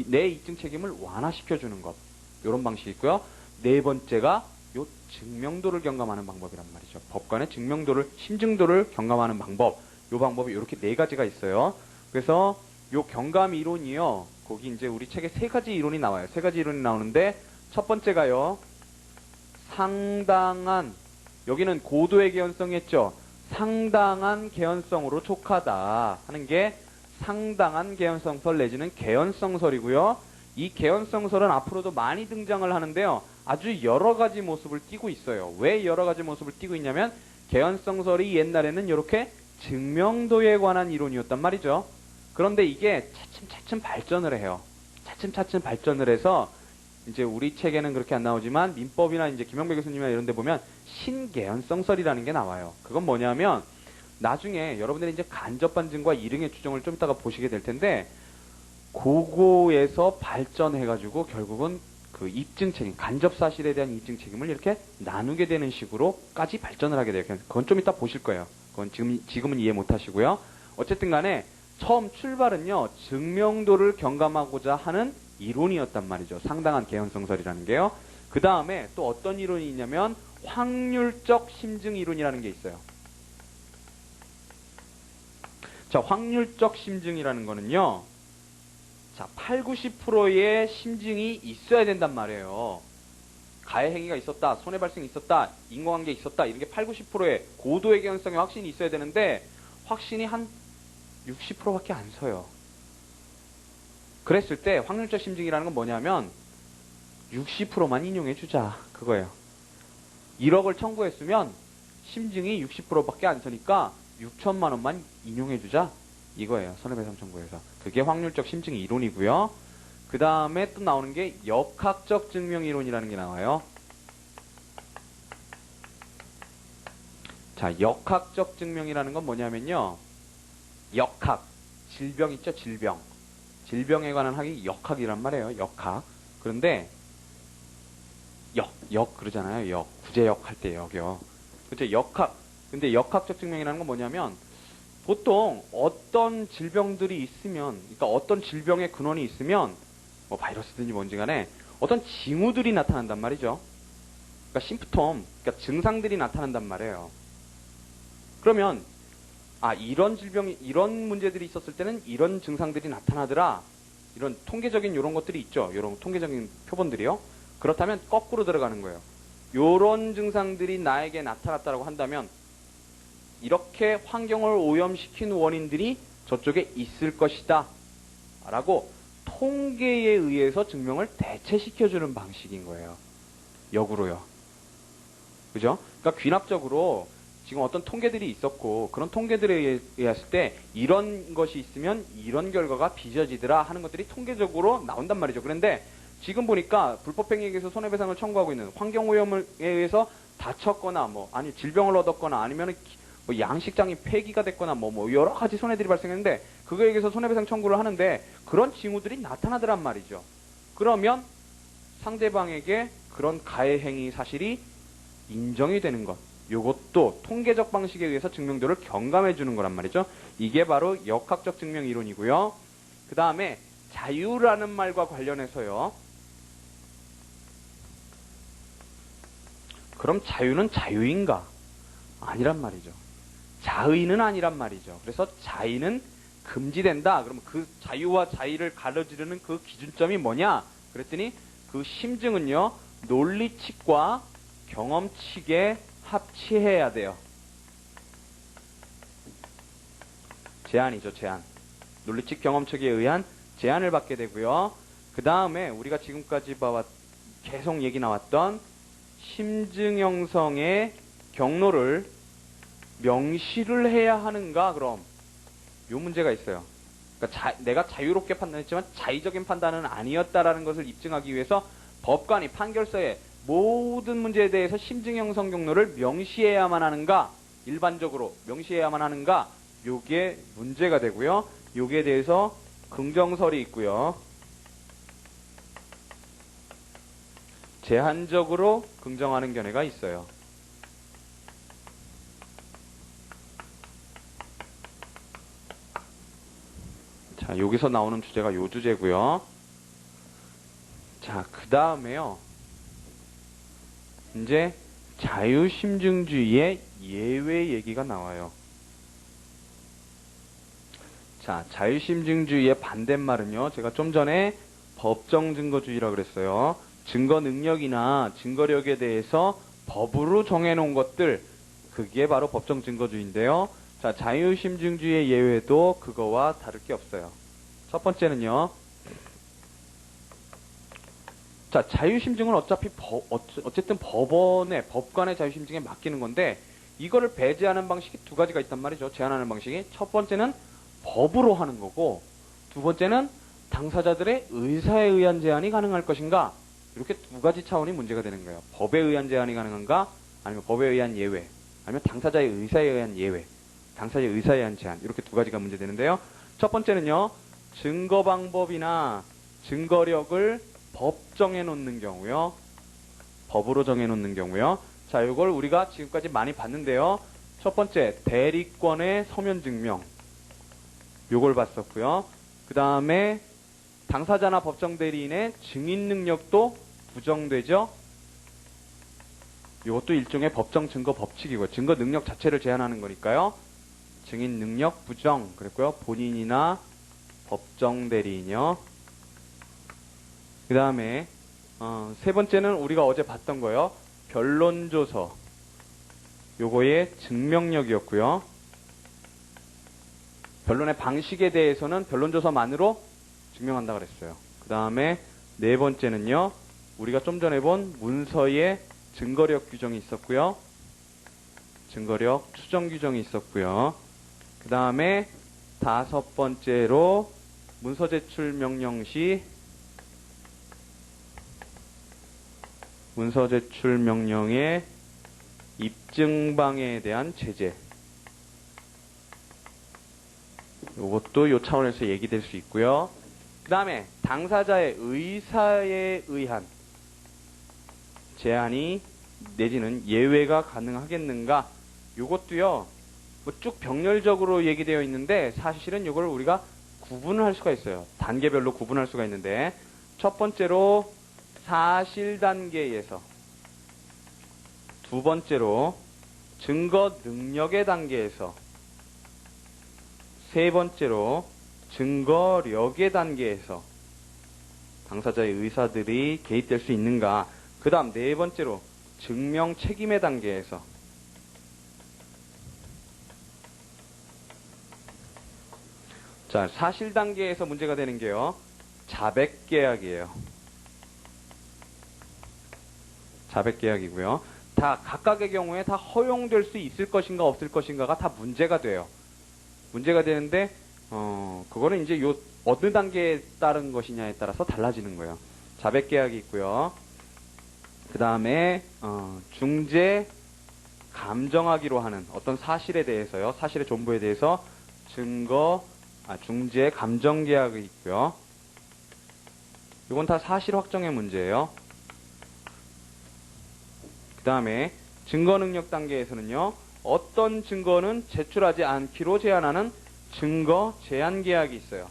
내 입증 책임을 완화시켜주는 것. 이런 방식이 있고요. 네 번째가 요 증명도를 경감하는 방법이란 말이죠. 법관의 증명도를, 심증도를 경감하는 방법. 요 방법이 이렇게 네 가지가 있어요. 그래서 요 경감 이론이요. 거기 이제 우리 책에 세 가지 이론이 나와요. 세 가지 이론이 나오는데 첫 번째가요. 상당한, 여기는 고도의 개연성이 했죠. 상당한 개연성으로 촉하다 하는 게 상당한 개연성설 내지는 개연성설이고요. 이 개연성설은 앞으로도 많이 등장을 하는데요. 아주 여러 가지 모습을 띠고 있어요. 왜 여러 가지 모습을 띠고 있냐면 개연성설이 옛날에는 이렇게 증명도에 관한 이론이었단 말이죠. 그런데 이게 차츰차츰 발전을 해요. 차츰차츰 발전을 해서 이제 우리 책에는 그렇게 안 나오지만 민법이나 이제 김영배 교수님이나 이런 데 보면 신개연성설이라는 게 나와요. 그건 뭐냐면 나중에 여러분들이 이제 간접반증과 이릉의 추정을 좀 이따가 보시게 될 텐데 그거에서 발전해가지고 결국은 그 입증 책임, 간접 사실에 대한 입증 책임을 이렇게 나누게 되는 식으로까지 발전을 하게 돼요. 그건 좀 이따 보실 거예요. 그건 지금은 이해 못 하시고요. 어쨌든 간에 처음 출발은요, 증명도를 경감하고자 하는 이론이었단 말이죠. 상당한 개연성설이라는 게요. 그 다음에 또 어떤 이론이 있냐면 확률적 심증 이론이라는 게 있어요. 자, 확률적 심증이라는 거는요. 자, 8, 90%의 심증이 있어야 된단 말이에요. 가해 행위가 있었다, 손해 발생이 있었다, 인과관계 있었다, 이런 게 8, 90%의 고도의 개연성의 확신이 있어야 되는데 확신이 한 60%밖에 안 서요. 그랬을 때 확률적 심증이라는 건 뭐냐면 60%만 인용해 주자 그거예요. 1억을 청구했으면 심증이 60%밖에 안 서니까 6천만 원만 인용해 주자 이거예요. 손해배상 청구에서. 그게 확률적 심증 이론이고요. 그 다음에 또 나오는 게 역학적 증명 이론이라는 게 나와요. 자, 역학적 증명이라는 건 뭐냐면요. 역학, 질병 있죠, 질병. 질병에 관한 학이 역학이란 말이에요, 역학. 그런데, 역 그러잖아요, 구제역 할 때 역이요. 그쵸, 역학. 근데 역학적 증명이라는 건 뭐냐면, 보통 어떤 질병들이 있으면, 그러니까 어떤 질병의 근원이 있으면, 뭐 바이러스든지 뭔지 간에 어떤 징후들이 나타난단 말이죠. 그러니까 심프톰, 그러니까 증상들이 나타난단 말이에요. 그러면, 이런 질병이, 이런 문제들이 있었을 때는 이런 증상들이 나타나더라. 이런 통계적인 이런 것들이 있죠. 이런 통계적인 표본들이요. 그렇다면 거꾸로 들어가는 거예요. 이런 증상들이 나에게 나타났다고 한다면 이렇게 환경을 오염시킨 원인들이 저쪽에 있을 것이다. 라고 통계에 의해서 증명을 대체시켜주는 방식인 거예요. 역으로요. 그죠? 그러니까 귀납적으로 지금 어떤 통계들이 있었고 그런 통계들에 의했을 때 이런 것이 있으면 이런 결과가 빚어지더라 하는 것들이 통계적으로 나온단 말이죠. 그런데 지금 보니까 불법행위에 의해서 손해배상을 청구하고 있는 환경오염에 의해서 다쳤거나 아니 질병을 얻었거나 아니면 뭐 양식장이 폐기가 됐거나 뭐 여러 가지 손해들이 발생했는데 그거에 의해서 손해배상 청구를 하는데 그런 징후들이 나타나더란 말이죠. 그러면 상대방에게 그런 가해 행위 사실이 인정이 되는 것. 요것도 통계적 방식에 의해서 증명도를 경감해 주는 거란 말이죠. 이게 바로 역학적 증명 이론이고요. 그 다음에 자유라는 말과 관련해서요. 그럼 자유는 자유인가? 아니란 말이죠. 자의는 아니란 말이죠. 그래서 자의는 금지된다. 그러면 그 자유와 자의를 가려지르는 그 기준점이 뭐냐? 그랬더니 그 심증은요. 논리칙과 경험칙에 합치해야 돼요. 제한이죠, 제한. 논리칙 경험칙에 의한 제한을 받게 되고요. 그 다음에 우리가 지금까지 계속 얘기 나왔던 심증 형성의 경로를 명시를 해야 하는가, 그럼? 요 문제가 있어요. 그러니까 내가 자유롭게 판단했지만 자의적인 판단은 아니었다라는 것을 입증하기 위해서 법관이 판결서에 모든 문제에 대해서 심증 형성 경로를 명시해야만 하는가, 일반적으로 명시해야만 하는가, 요게 문제가 되고요. 요기에 대해서 긍정설이 있고요. 제한적으로 긍정하는 견해가 있어요. 자, 여기서 나오는 주제가 요 주제고요. 자, 그 다음에요. 이제 자유심증주의의 예외 얘기가 나와요. 자, 자유심증주의의 반대말은요. 제가 좀 전에 법정증거주의라고 그랬어요. 증거 능력이나 증거력에 대해서 법으로 정해놓은 것들, 그게 바로 법정증거주의인데요. 자, 자유심증주의의 예외도 그거와 다를 게 없어요. 첫 번째는요. 자, 자유심증은 어차피 어쨌든 법관의 자유심증에 맡기는 건데, 이거를 배제하는 방식이 두 가지가 있단 말이죠. 제한하는 방식이. 첫 번째는 법으로 하는 거고, 두 번째는 당사자들의 의사에 의한 제한이 가능할 것인가. 이렇게 두 가지 차원이 문제가 되는 거예요. 법에 의한 제한이 가능한가, 아니면 법에 의한 예외, 아니면 당사자의 의사에 의한 예외, 당사자의 의사에 의한 제한, 이렇게 두 가지가 문제되는데요. 첫 번째는요, 증거 방법이나 증거력을 법 정해놓는 경우요. 법으로 정해놓는 경우요. 자, 이걸 우리가 지금까지 많이 봤는데요. 첫 번째, 대리권의 서면 증명. 요걸 봤었고요. 그 다음에 당사자나 법정 대리인의 증인 능력도 부정되죠. 이것도 일종의 법정 증거 법칙이고요. 증거 능력 자체를 제한하는 거니까요. 증인 능력 부정 그랬고요. 본인이나 법정 대리인이요. 그 다음에 세 번째는 우리가 어제 봤던 거요. 변론조서. 요거의 증명력이었고요. 변론의 방식에 대해서는 변론조서만으로 증명한다 그랬어요. 그 다음에 네 번째는요. 우리가 좀 전에 본 문서의 증거력 규정이 있었고요. 증거력 추정 규정이 있었고요. 그 다음에 다섯 번째로 문서 제출 명령 시 문서 제출 명령의 입증 방해에 대한 제재. 이것도 이 차원에서 얘기될 수 있고요. 그 다음에 당사자의 의사에 의한 제한이 내지는 예외가 가능하겠는가? 이것도요. 뭐 쭉 병렬적으로 얘기되어 있는데 사실은 이걸 우리가 구분을 할 수가 있어요. 단계별로 구분할 수가 있는데 첫 번째로 사실 단계에서, 두 번째로 증거 능력의 단계에서, 세 번째로 증거력의 단계에서 당사자의 의사들이 개입될 수 있는가. 그 다음 네 번째로 증명 책임의 단계에서. 자, 사실 단계에서 문제가 되는 게요. 자백계약이에요. 자백계약이고요. 다 각각의 경우에 다 허용될 수 있을 것인가 없을 것인가가 다 문제가 돼요. 문제가 되는데 그거는 이제 요 어느 단계에 따른 것이냐에 따라서 달라지는 거예요. 자백계약이 있고요. 그 다음에 중재 감정하기로 하는 어떤 사실에 대해서요. 사실의 전부에 대해서 중재 감정계약이 있고요. 이건 다 사실 확정의 문제예요. 그 다음에 증거능력 단계에서는요. 어떤 증거는 제출하지 않기로 제한하는 증거 제한 계약이 있어요.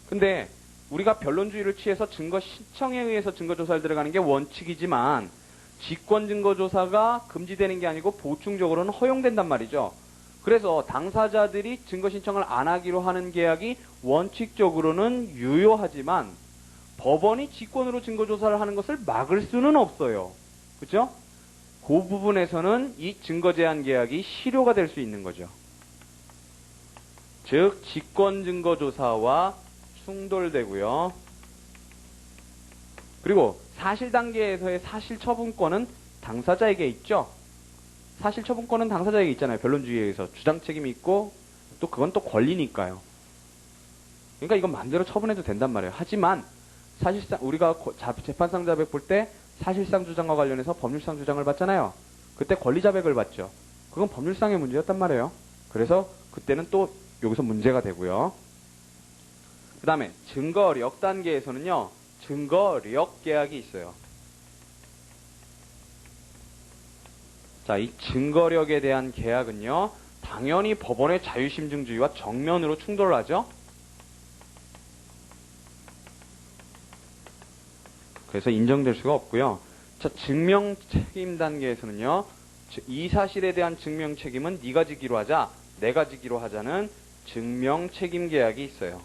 근데 우리가 변론주의를 취해서 증거 신청에 의해서 증거조사를 들어가는 게 원칙이지만 직권증거조사가 금지되는 게 아니고 보충적으로는 허용된단 말이죠. 그래서 당사자들이 증거 신청을 안 하기로 하는 계약이 원칙적으로는 유효하지만 법원이 직권으로 증거조사를 하는 것을 막을 수는 없어요. 그렇죠? 그 부분에서는 이 증거제한 계약이 실효가 될 수 있는 거죠. 즉 직권증거조사와 충돌되고요. 그리고 사실 단계에서의 사실 처분권은 당사자에게 있죠. 사실 처분권은 당사자에게 있잖아요. 변론주의에 의해서 주장 책임이 있고 또 그건 또 권리니까요. 그러니까 이건 마음대로 처분해도 된단 말이에요. 하지만 사실상 우리가 재판상 자백 볼 때 사실상 주장과 관련해서 법률상 주장을 받잖아요. 그때 권리 자백을 받죠. 그건 법률상의 문제였단 말이에요. 그래서 그때는 또 여기서 문제가 되고요. 그 다음에 증거력 단계에서는요. 증거력 계약이 있어요. 자, 이 증거력에 대한 계약은요. 당연히 법원의 자유심증주의와 정면으로 충돌을 하죠. 그래서 인정될 수가 없고요. 자, 증명책임 단계에서는요. 이 사실에 대한 증명책임은 네가 지기로 하자, 내가 지기로 하자는 증명책임계약이 있어요.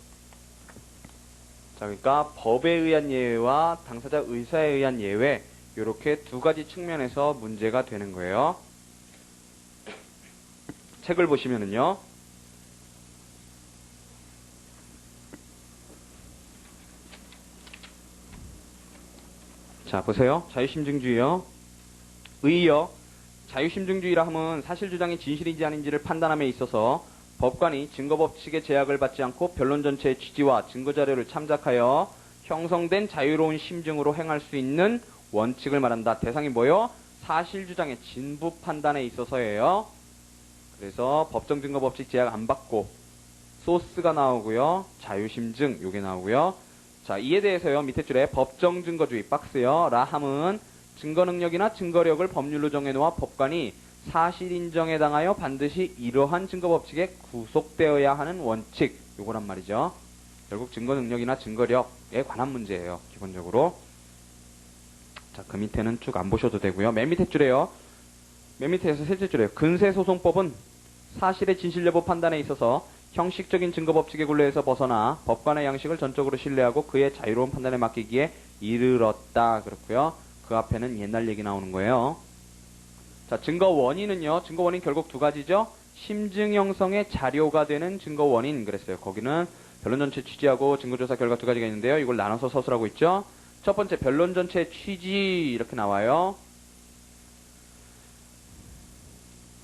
자, 그러니까 법에 의한 예외와 당사자 의사에 의한 예외, 이렇게 두 가지 측면에서 문제가 되는 거예요. 책을 보시면은요. 자, 보세요. 자유심증주의요. 의요. 자유심증주의라 하면 사실주장이 진실인지 아닌지를 판단함에 있어서 법관이 증거법칙의 제약을 받지 않고 변론 전체의 취지와 증거자료를 참작하여 형성된 자유로운 심증으로 행할 수 있는 원칙을 말한다. 대상이 뭐요? 사실주장의 진부 판단에 있어서예요. 그래서 법정 증거법칙 제약 안 받고 소스가 나오고요. 자유심증 요게 나오고요. 자, 이에 대해서요. 밑에 줄에 법정 증거주의 박스요. 라함은 증거능력이나 증거력을 법률로 정해놓아 법관이 사실 인정에 당하여 반드시 이러한 증거법칙에 구속되어야 하는 원칙, 요거란 말이죠. 결국 증거능력이나 증거력에 관한 문제예요. 기본적으로. 자, 그 밑에는 쭉 안 보셔도 되고요. 맨 밑에 줄에요. 맨 밑에서 셋째 줄에요. 근세소송법은 사실의 진실 여부 판단에 있어서 형식적인 증거법칙의 굴레에서 벗어나 법관의 양식을 전적으로 신뢰하고 그의 자유로운 판단에 맡기기에 이르렀다. 그렇고요. 그 앞에는 옛날 얘기 나오는 거예요. 자, 증거 원인은요. 증거 원인 결국 두 가지죠. 심증 형성의 자료가 되는 증거 원인 그랬어요. 거기는 변론 전체 취지하고 증거조사 결과 두 가지가 있는데요. 이걸 나눠서 서술하고 있죠. 첫 번째 변론 전체 취지 이렇게 나와요.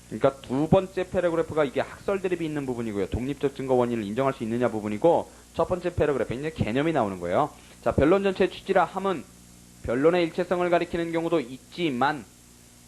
그러니까 두 번째 패러그래프가 이게 학설 드립이 있는 부분이고요. 독립적 증거 원인을 인정할 수 있느냐 부분이고 첫 번째 패러그래프에 이제 개념이 나오는 거예요. 자, 변론 전체 취지라 함은 변론의 일체성을 가리키는 경우도 있지만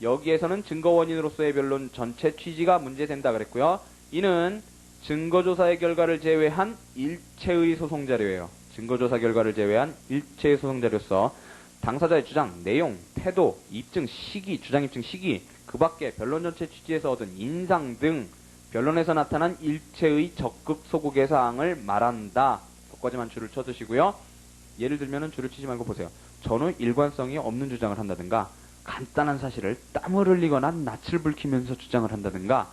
여기에서는 증거 원인으로서의 변론 전체 취지가 문제된다 그랬고요. 이는 증거조사의 결과를 제외한 일체의 소송자료예요. 증거조사 결과를 제외한 일체의 소송자료로서 당사자의 주장, 내용, 태도, 입증 시기, 주장 입증 시기, 그 밖에 변론 전체 취지에서 얻은 인상 등 변론에서 나타난 일체의 적극 소극의 사항을 말한다. 여기까지만 줄을 쳐두시고요. 예를 들면 줄을 치지 말고 보세요. 전후 일관성이 없는 주장을 한다든가 간단한 사실을 땀을 흘리거나 낯을 붉히면서 주장을 한다든가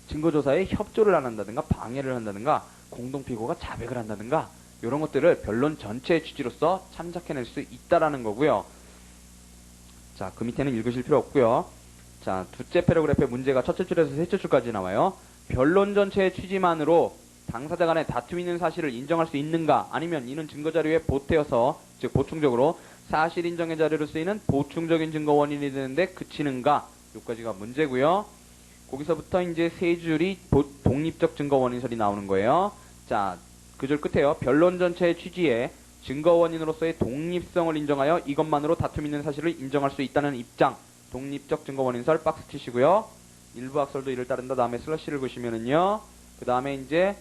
증거조사에 협조를 안 한다든가 방해를 한다든가 공동피고가 자백을 한다든가 이런 것들을 변론 전체의 취지로서 참작해낼 수 있다라는 거고요. 자, 그 밑에는 읽으실 필요 없고요. 자, 둘째 패러그래프의 문제가 첫째 줄에서 셋째 줄까지 나와요. 변론 전체의 취지만으로 당사자 간에 다툼 있는 사실을 인정할 수 있는가 아니면 이는 증거자료에 보태어서 즉 보충적으로 사실 인정의 자료로 쓰이는 보충적인 증거 원인이 되는데 그치는가 여기까지가 문제고요. 거기서부터 이제 세 줄이 독립적 증거 원인설이 나오는 거예요. 자, 그 줄 끝에요. 변론 전체의 취지에 증거 원인으로서의 독립성을 인정하여 이것만으로 다툼 있는 사실을 인정할 수 있다는 입장. 독립적 증거 원인설 박스 치시고요. 일부 학설도 이를 따른다. 다음에 슬러시를 보시면은요. 그 다음에 이제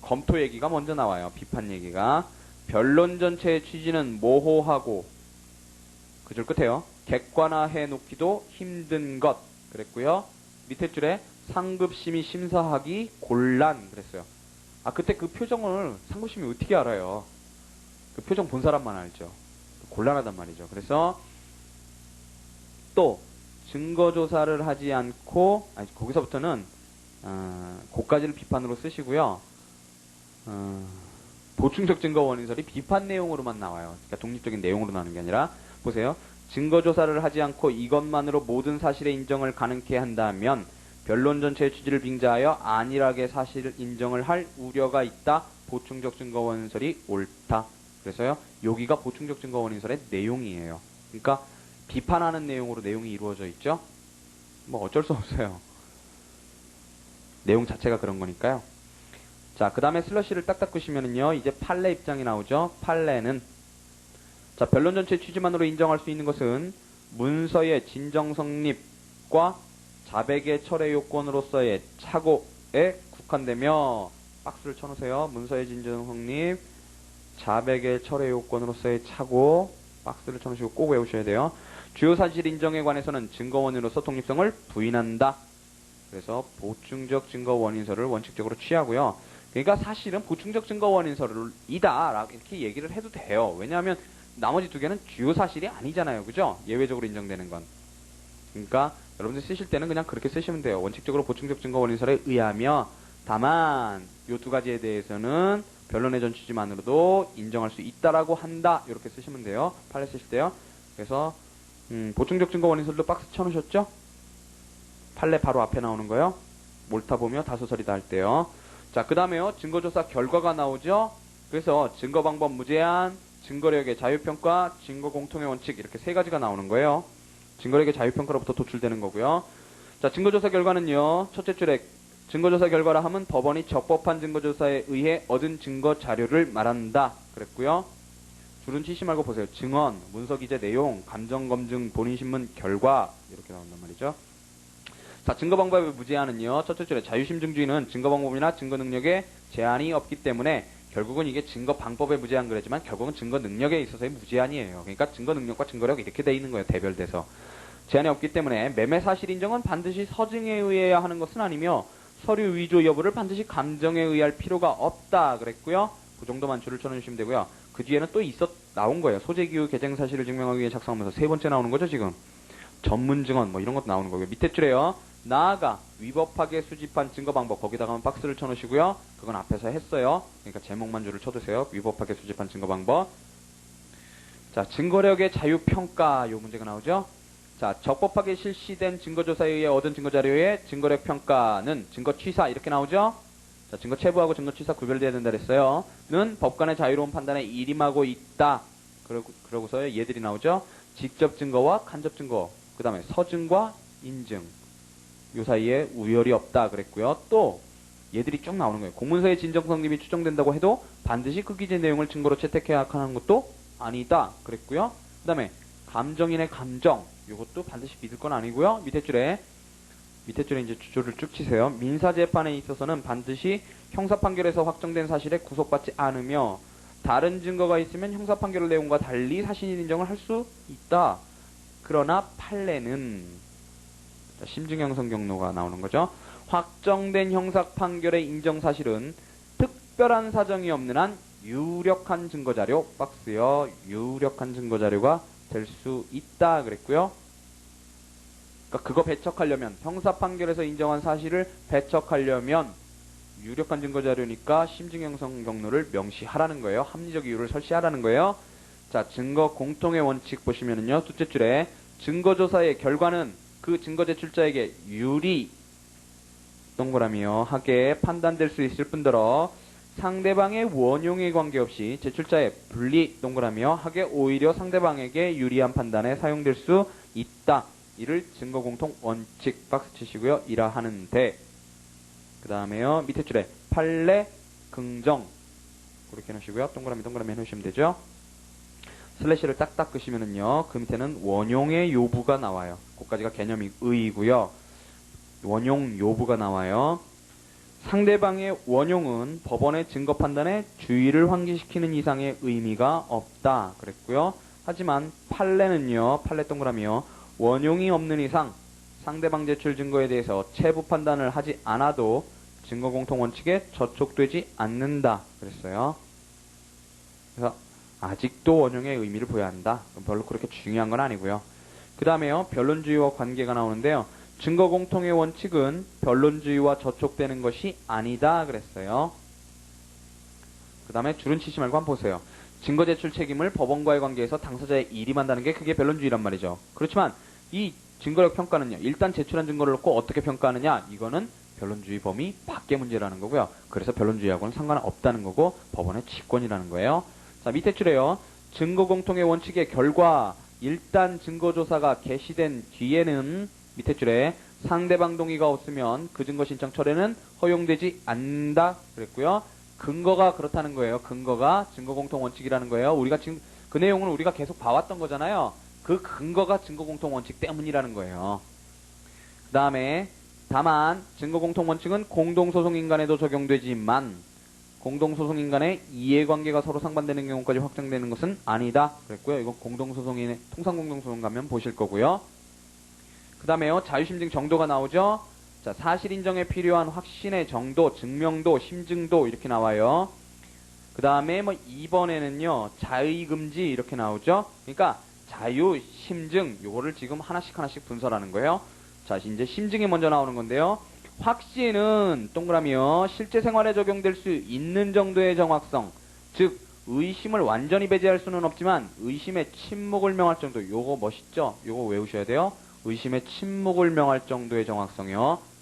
검토 얘기가 먼저 나와요. 비판 얘기가. 변론 전체의 취지는 모호하고 그 줄 끝에요. 객관화해 놓기도 힘든 것 그랬고요. 밑에 줄에 상급심이 심사하기 곤란 그랬어요. 아, 그때 그 표정을 상급심이 어떻게 알아요? 그 표정 본 사람만 알죠. 곤란하단 말이죠. 그래서 또 증거조사를 하지 않고 거기서부터는 고까지를 비판으로 쓰시고요. 보충적 증거 원인설이 비판 내용으로만 나와요. 그러니까 독립적인 내용으로 나오는 게 아니라 보세요. 증거조사를 하지 않고 이것만으로 모든 사실의 인정을 가능케 한다면 변론 전체의 취지를 빙자하여 안일하게 사실 인정을 할 우려가 있다. 보충적 증거 원인설이 옳다. 그래서요. 여기가 보충적 증거 원인설의 내용이에요. 그러니까 비판하는 내용으로 내용이 이루어져 있죠. 뭐 어쩔 수 없어요. 내용 자체가 그런 거니까요. 자, 그 다음에 슬러시를 딱 닦으시면은요. 이제 판례 입장이 나오죠. 판례는 자, 변론 전체 취지만으로 인정할 수 있는 것은 문서의 진정 성립과 자백의 철회 요건으로서의 착오에 국한되며 박스를 쳐놓으세요. 문서의 진정 성립, 자백의 철회 요건으로서의 착오 박스를 쳐놓으시고 꼭 외우셔야 돼요. 주요 사실 인정에 관해서는 증거원으로서 독립성을 부인한다. 그래서 보충적 증거 원인서를 원칙적으로 취하고요. 그러니까 사실은 보충적 증거 원인서이다 이렇게 얘기를 해도 돼요. 왜냐하면 나머지 두 개는 주요 사실이 아니잖아요. 그죠? 예외적으로 인정되는 건. 그러니까 여러분들 쓰실 때는 그냥 그렇게 쓰시면 돼요. 원칙적으로 보충적 증거 원인설에 의하며 다만 이 두 가지에 대해서는 변론의 전취지만으로도 인정할 수 있다라고 한다. 이렇게 쓰시면 돼요. 판례 쓰실 때요. 그래서 보충적 증거 원인설도 박스 쳐놓으셨죠? 판례 바로 앞에 나오는 거요. 몰타 보며 다소설이다 할 때요. 자, 그 다음에요. 증거조사 결과가 나오죠? 그래서 증거방법 무제한, 증거력의 자유평가, 증거공통의 원칙 이렇게 세 가지가 나오는 거예요. 증거력의 자유평가로부터 도출되는 거고요. 자, 증거조사 결과는요. 첫째 줄에 증거조사 결과라 하면 법원이 적법한 증거조사에 의해 얻은 증거 자료를 말한다. 그랬고요. 줄은 치시 말고 보세요. 증언, 문서기재 내용, 감정검증, 본인신문 결과 이렇게 나온단 말이죠. 자, 증거방법의 무제한은요. 첫째 줄에 자유심증주의는 증거방법이나 증거능력에 제한이 없기 때문에 결국은 이게 증거방법의 무제한 그랬지만 결국은 증거능력에 있어서의 무제한이에요. 그러니까 증거능력과 증거력 이렇게 돼 있는 거예요. 대별돼서. 제한이 없기 때문에 매매 사실 인정은 반드시 서증에 의해야 하는 것은 아니며 서류 위조 여부를 반드시 감정에 의할 필요가 없다 그랬고요. 그 정도만 줄을 쳐주시면 되고요. 그 뒤에는 또 나온 거예요. 소재기후 개정 사실을 증명하기 위해 작성하면서 세 번째 나오는 거죠 지금. 전문 증언 뭐 이런 것도 나오는 거고요. 밑에 줄에요. 나아가 위법하게 수집한 증거 방법 거기다가 박스를 쳐놓으시고요. 그건 앞에서 했어요. 그러니까 제목만 줄을 쳐두세요. 위법하게 수집한 증거 방법. 자, 증거력의 자유평가 요 문제가 나오죠. 자, 적법하게 실시된 증거조사에 의해 얻은 증거자료의 증거력 평가는 증거취사 이렇게 나오죠. 자, 증거체부하고 증거취사 구별돼야 된다 그랬어요. 는 법관의 자유로운 판단에 일임하고 있다. 그러고서 얘들이 나오죠. 직접 증거와 간접 증거, 그 다음에 서증과 인증 요 사이에 우열이 없다 그랬고요. 또 얘들이 쭉 나오는 거예요. 공문서의 진정성립이 추정된다고 해도 반드시 그 기재 내용을 증거로 채택해야 하는 것도 아니다 그랬고요. 그 다음에 감정인의 감정 이것도 반드시 믿을 건 아니고요. 밑에 줄에 이제 주조를 쭉 치세요. 민사재판에 있어서는 반드시 형사판결에서 확정된 사실에 구속받지 않으며 다른 증거가 있으면 형사판결 내용과 달리 사실인 인정을 할 수 있다. 그러나 판례는 심증형성 경로가 나오는 거죠. 확정된 형사판결의 인정사실은 특별한 사정이 없는 한 유력한 증거자료 박스요. 유력한 증거자료가 될 수 있다 그랬고요. 그러니까 그거 배척하려면 형사판결에서 인정한 사실을 배척하려면 유력한 증거자료니까 심증형성 경로를 명시하라는 거예요. 합리적 이유를 설치하라는 거예요. 자, 증거 공통의 원칙 보시면은요. 둘째 줄에 증거조사의 결과는 그 증거 제출자에게 유리 동그라미요 하게 판단될 수 있을 뿐더러 상대방의 원용에 관계없이 제출자의 분리 동그라미요 하게 오히려 상대방에게 유리한 판단에 사용될 수 있다. 이를 증거 공통 원칙 박스 치시고요. 이라 하는데 그 다음에요. 밑에 줄에 판례 긍정 그렇게 해놓으시고요. 동그라미 해놓으시면 되죠. 슬래시를 딱딱 끄시면은요. 그 밑에는 원용의 요부가 나와요. 그까지가 개념이 의이고요. 원용 요부가 나와요. 상대방의 원용은 법원의 증거 판단에 주의를 환기시키는 이상의 의미가 없다 그랬고요. 하지만 판례는요. 판례 동그라미요. 원용이 없는 이상 상대방 제출 증거에 대해서 체부 판단을 하지 않아도 증거 공통 원칙에 저촉되지 않는다 그랬어요. 그래서 아직도 원용의 의미를 보여야 한다. 별로 그렇게 중요한 건 아니고요. 그 다음에요. 변론주의와 관계가 나오는데요. 증거 공통의 원칙은 변론주의와 저촉되는 것이 아니다 그랬어요. 그 다음에 줄은 치지 말고 한번 보세요. 증거 제출 책임을 법원과의 관계에서 당사자의 일임한다는 게 그게 변론주의란 말이죠. 그렇지만 이 증거력 평가는요. 일단 제출한 증거를 놓고 어떻게 평가하느냐 이거는 변론주의 범위 밖의 문제라는 거고요. 그래서 변론주의하고는 상관없다는 거고 법원의 직권이라는 거예요. 자, 밑에 줄에요. 증거 공통의 원칙의 결과 일단 증거조사가 개시된 뒤에는 밑에 줄에 상대방 동의가 없으면 그 증거 신청 철회는 허용되지 않는다 그랬고요. 근거가 그렇다는 거예요. 근거가 증거 공통 원칙이라는 거예요. 우리가 지금 그 내용을 우리가 계속 봐왔던 거잖아요. 그 근거가 증거 공통 원칙 때문이라는 거예요. 그 다음에 다만 증거 공통 원칙은 공동소송 인간에도 적용되지만 공동소송인간의 이해관계가 서로 상반되는 경우까지 확정되는 것은 아니다 그랬고요. 이건 통상 공동소송 가면 보실 거고요. 그 다음에요. 자유심증 정도가 나오죠. 자, 사실 인정에 필요한 확신의 정도, 증명도, 심증도 이렇게 나와요. 그 다음에 뭐 2번에는요, 자의금지 이렇게 나오죠. 그러니까 자유, 심증 요거를 지금 하나씩 하나씩 분석하는 거예요. 자, 이제 심증이 먼저 나오는 건데요. 확신은 동그라미요, 실제 생활에 적용될 수 있는 정도의 정확성, 즉 의심을 완전히 배제할 수는 없지만 의심의 침묵을 명할 정도. 요거 멋있죠? 요거 외우셔야 돼요. 의심의 침묵을 명할 정도의 정확성이요.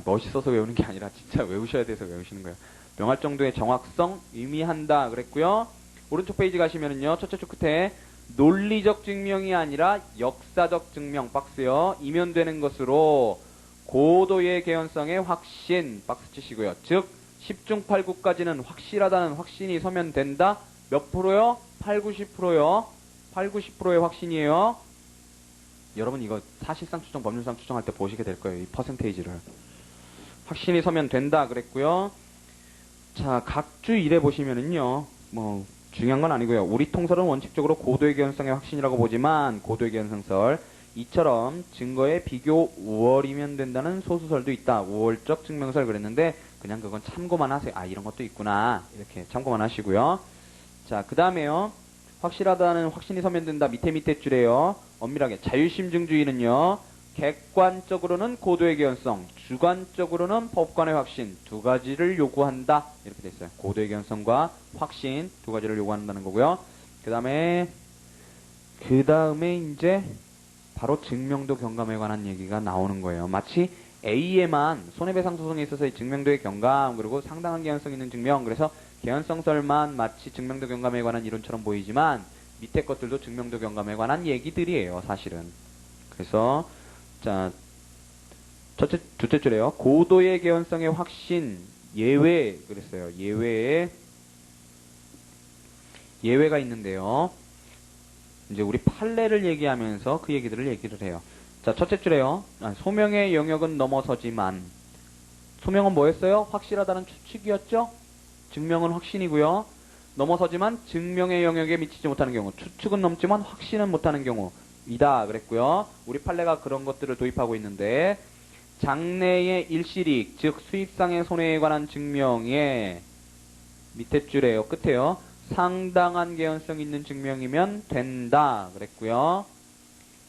멋있어서 외우는 게 아니라 진짜 외우셔야 돼서 외우시는 거예요. 명할 정도의 정확성 의미한다 그랬고요. 오른쪽 페이지 가시면은요, 첫째 줄 끝에 논리적 증명이 아니라 역사적 증명 박스요. 이면되는 것으로 고도의 개연성의 확신 박스 치시고요. 즉 10중 8구까지는 확실하다는 확신이 서면 된다. 몇 프로요? 8, 90%요. 8, 90%의 확신이에요. 여러분 이거 사실상 추정, 법률상 추정할 때 보시게 될 거예요. 이 퍼센테이지를. 확신이 서면 된다 그랬고요. 자, 각주 1에 보시면은요, 뭐 중요한 건 아니고요. 우리 통설은 원칙적으로 고도의 개연성의 확신이라고 보지만 고도의 개연성설 이처럼 증거의 비교 우월이면 된다는 소수설도 있다. 우월적 증명설 그랬는데 그냥 그건 참고만 하세요. 아, 이런 것도 있구나. 이렇게 참고만 하시고요. 자, 그 다음에요. 확실하다는 확신이 서면 된다. 밑에 줄에요. 엄밀하게 자유심증주의는요. 객관적으로는 고도의 개연성, 주관적으로는 법관의 확신 두 가지를 요구한다. 이렇게 돼 있어요. 고도의 개연성과 확신 두 가지를 요구한다는 거고요. 그 다음에 이제 바로 증명도 경감에 관한 얘기가 나오는 거예요. 마치 A에만 손해배상 소송에 있어서의 증명도의 경감, 그리고 상당한 개연성 있는 증명, 그래서 개연성설만 마치 증명도 경감에 관한 이론처럼 보이지만 밑에 것들도 증명도 경감에 관한 얘기들이에요, 사실은. 그래서 자, 둘째 줄에요. 고도의 개연성의 확신, 예외, 그랬어요. 예외가 있는데요. 이제 우리 판례를 얘기하면서 그 얘기를 해요. 자, 첫째 줄에요. 소명의 영역은 넘어서지만, 소명은 뭐였어요? 확실하다는 추측이었죠? 증명은 확신이고요. 넘어서지만 증명의 영역에 미치지 못하는 경우, 추측은 넘지만 확신은 못하는 경우이다 그랬고요. 우리 판례가 그런 것들을 도입하고 있는데, 장래의 일시이익, 즉 수입상의 손해에 관한 증명에 밑에 줄에요. 끝에요. 상당한 개연성 있는 증명이면 된다 그랬고요.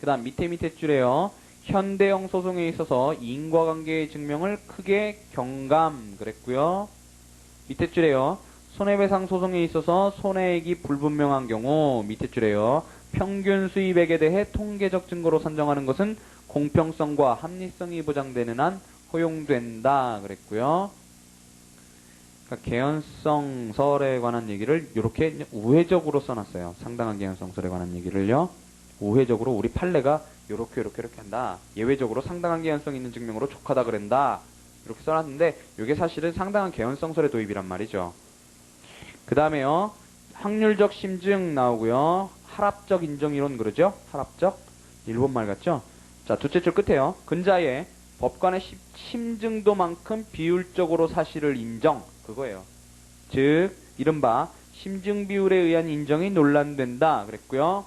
그 다음 밑에 줄에요. 현대형 소송에 있어서 인과관계의 증명을 크게 경감 그랬고요. 밑에 줄에요. 손해배상 소송에 있어서 손해액이 불분명한 경우 밑에 줄에요. 평균 수입액에 대해 통계적 증거로 선정하는 것은 공평성과 합리성이 보장되는 한 허용된다 그랬고요. 그러니까 개연성설에 관한 얘기를 이렇게 우회적으로 써놨어요. 상당한 개연성설에 관한 얘기를요. 우회적으로 우리 판례가 이렇게 한다. 예외적으로 상당한 개연성 있는 증명으로 족하다 그런다. 이렇게 써놨는데 이게 사실은 상당한 개연성설의 도입이란 말이죠. 그 다음에요. 확률적 심증 나오고요. 하랍적 인정이론 그러죠? 하랍적? 일본말 같죠? 자, 둘째 줄 끝에요. 근자에 법관의 심증도만큼 비율적으로 사실을 인정. 그거예요. 즉, 이른바 심증 비율에 의한 인정이 논란된다. 그랬고요.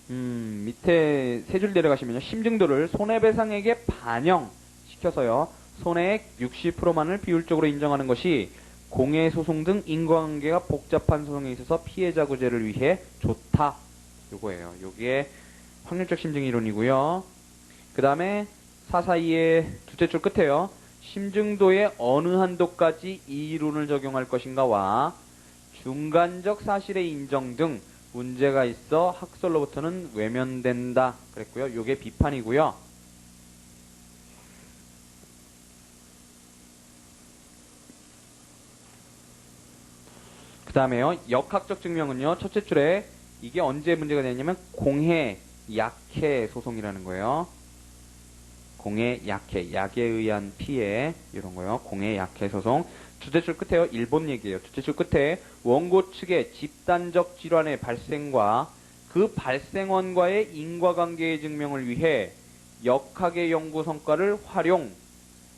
밑에 세 줄 내려가시면요. 심증도를 손해배상액에 반영시켜서요. 손해액 60%만을 비율적으로 인정하는 것이 공해소송 등 인과관계가 복잡한 소송에 있어서 피해자 구제를 위해 좋다. 요거예요. 요게 확률적 심증 이론이고요. 그 다음에 442의 둘째 줄 끝에요. 심증도의 어느 한도까지 이 이론을 적용할 것인가와 중간적 사실의 인정 등 문제가 있어 학설로부터는 외면된다. 그랬고요. 요게 비판이고요. 그 다음에요. 역학적 증명은요. 첫째 줄에 이게 언제 문제가 되냐면 공해, 약해 소송이라는 거예요. 공해, 약해, 약에 의한 피해 이런 거요. 공해, 약해 소송. 둘째 줄 끝에요. 일본 얘기예요. 둘째 줄 끝에 원고 측의 집단적 질환의 발생과 그 발생원과의 인과관계의 증명을 위해 역학의 연구 성과를 활용.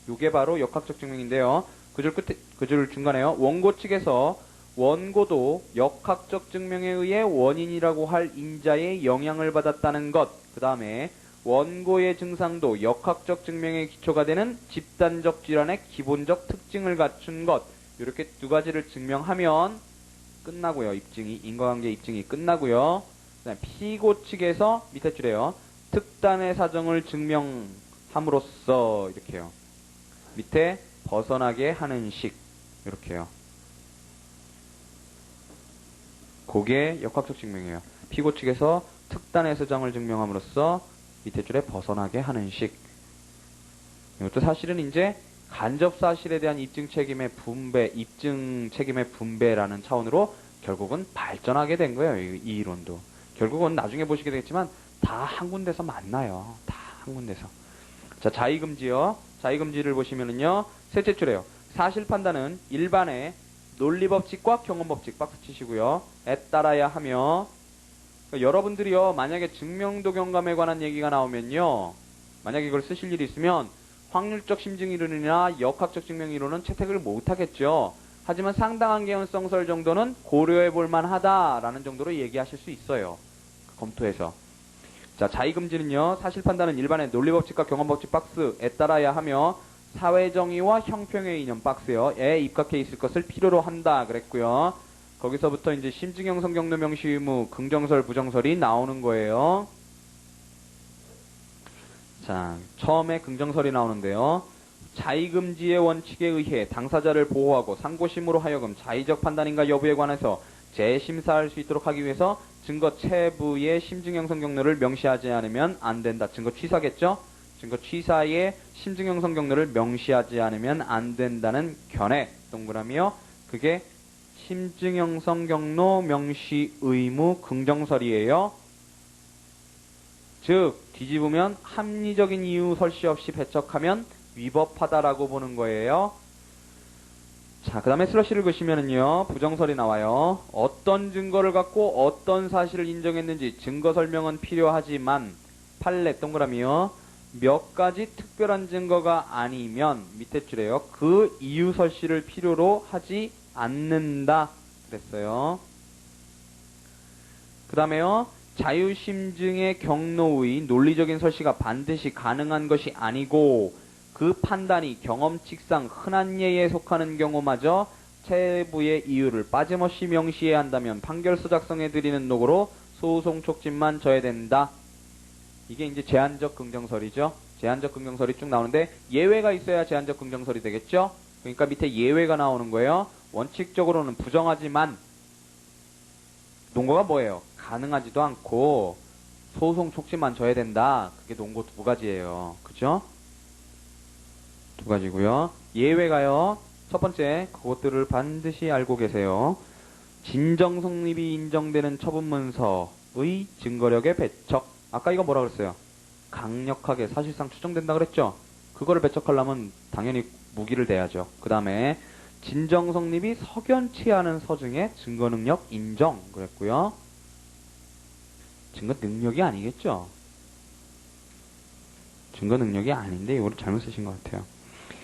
이게 바로 역학적 증명인데요. 그 줄 중간에요. 원고 측에서 원고도 역학적 증명에 의해 원인이라고 할 인자의 영향을 받았다는 것. 그 다음에 원고의 증상도 역학적 증명의 기초가 되는 집단적 질환의 기본적 특징을 갖춘 것. 이렇게 두 가지를 증명하면 끝나고요. 입증이, 인과관계 입증이 끝나고요. 그다음에 피고 측에서 밑에 줄에요. 특단의 사정을 증명함으로써 이렇게요. 밑에 벗어나게 하는 식. 이렇게요. 그게 역학적 증명이에요. 피고 측에서 특단의 사정을 증명함으로써 밑에 줄에 벗어나게 하는 식. 이것도 사실은 이제 간접 사실에 대한 입증 책임의 분배, 입증 책임의 분배라는 차원으로 결국은 발전하게 된 거예요. 이 이론도. 결국은 나중에 보시게 되겠지만 다 한 군데서 만나요. 다 한 군데서. 자, 자의금지요. 자의금지를 보시면은요. 셋째 줄에요. 사실 판단은 일반의 논리법칙과 경험법칙 박스 치시고요. 에 따라야 하며, 그러니까 여러분들이요. 만약에 증명도 경감에 관한 얘기가 나오면요. 만약에 이걸 쓰실 일이 있으면 확률적 심증 이론이나 역학적 증명 이론은 채택을 못 하겠죠. 하지만 상당한 개연성설 정도는 고려해 볼 만하다라는 정도로 얘기하실 수 있어요. 검토해서. 자, 자의금지는요. 사실 판단은 일반의 논리법칙과 경험법칙 박스에 따라야 하며 사회정의와 형평의 이념 박스에 입각해 있을 것을 필요로 한다 그랬고요. 거기서부터 이제 심증형성 경로 명시 의무 긍정설 부정설이 나오는 거예요. 자, 처음에 긍정설이 나오는데요. 자의금지의 원칙에 의해 당사자를 보호하고 상고심으로 하여금 자의적 판단인가 여부에 관해서 재심사할 수 있도록 하기 위해서 증거 체부의 심증형성 경로를 명시하지 않으면 안 된다. 증거 취사겠죠? 증거 취사의 심증형성 경로를 명시하지 않으면 안 된다는 견해. 동그라미요. 그게 심증형성 경로 명시 의무 긍정설이에요. 즉 뒤집으면 합리적인 이유 설시 없이 배척하면 위법하다라고 보는 거예요. 자, 그 다음에 슬러시를 보시면은요, 부정설이 나와요. 어떤 증거를 갖고 어떤 사실을 인정했는지 증거 설명은 필요하지만, 판례 동그라미요. 몇 가지 특별한 증거가 아니면, 밑에 줄에요. 그 이유 설시를 필요로 하지 않는다. 그랬어요. 그 다음에요. 자유심증의 경로의 논리적인 설시가 반드시 가능한 것이 아니고 그 판단이 경험칙상 흔한 예에 속하는 경우마저 체부의 이유를 빠짐없이 명시해야 한다면 판결서 작성에 드리는 녹으로 소송 촉진만 져야 된다. 이게 이제 제한적 긍정설이죠. 제한적 긍정설이 쭉 나오는데 예외가 있어야 제한적 긍정설이 되겠죠. 그러니까 밑에 예외가 나오는 거예요. 원칙적으로는 부정하지만 논거가 뭐예요? 가능하지도 않고 소송 촉진만 져야 된다. 그게 논거 두 가지예요. 그죠? 두 가지고요. 예외가요. 첫 번째, 그것들을 반드시 알고 계세요. 진정 성립이 인정되는 처분문서의 증거력의 배척. 아까 이거 뭐라 그랬어요? 강력하게 사실상 추정된다 그랬죠? 그거를 배척하려면 당연히 무기를 대야죠. 그 다음에 진정 성립이 석연치 않은 서증의 증거 능력 인정 그랬고요. 증거 능력이 아니겠죠? 증거 능력이 아닌데 이거를 잘못 쓰신 것 같아요.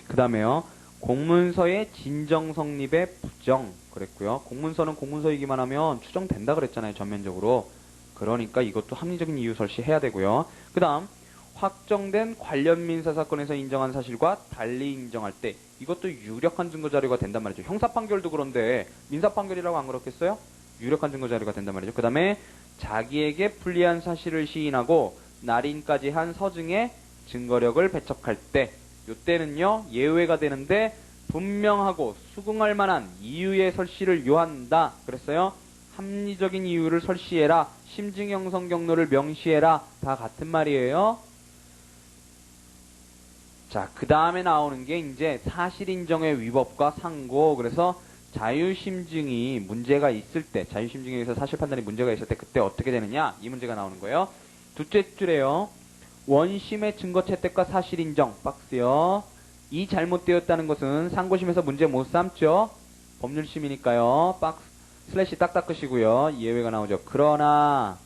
그 다음에요. 공문서의 진정 성립의 부정 그랬고요. 공문서는 공문서이기만 하면 추정된다 그랬잖아요. 전면적으로. 그러니까 이것도 합리적인 이유 설시해야 되고요. 그 다음 확정된 관련 민사사건에서 인정한 사실과 달리 인정할 때 이것도 유력한 증거자료가 된단 말이죠. 형사판결도 그런데 민사판결이라고 안 그렇겠어요? 유력한 증거자료가 된단 말이죠. 그 다음에 자기에게 불리한 사실을 시인하고 날인까지 한 서증의 증거력을 배척할 때 이때는요 예외가 되는데 분명하고 수긍할 만한 이유의 설시를 요한다 그랬어요. 합리적인 이유를 설시해라. 심증형성 경로를 명시해라. 다 같은 말이에요. 자, 그 다음에 나오는 게 이제 사실인정의 위법과 상고. 그래서 자유심증이 문제가 있을 때, 자유심증에 의해서 사실판단이 문제가 있을 때 그때 어떻게 되느냐? 이 문제가 나오는 거예요. 둘째 줄에요. 원심의 증거 채택과 사실인정 박스요. 이 잘못되었다는 것은 상고심에서 문제 못 삼죠. 법률심이니까요. 박스 슬래시 딱딱 끄시고요. 예외가 나오죠. 그러나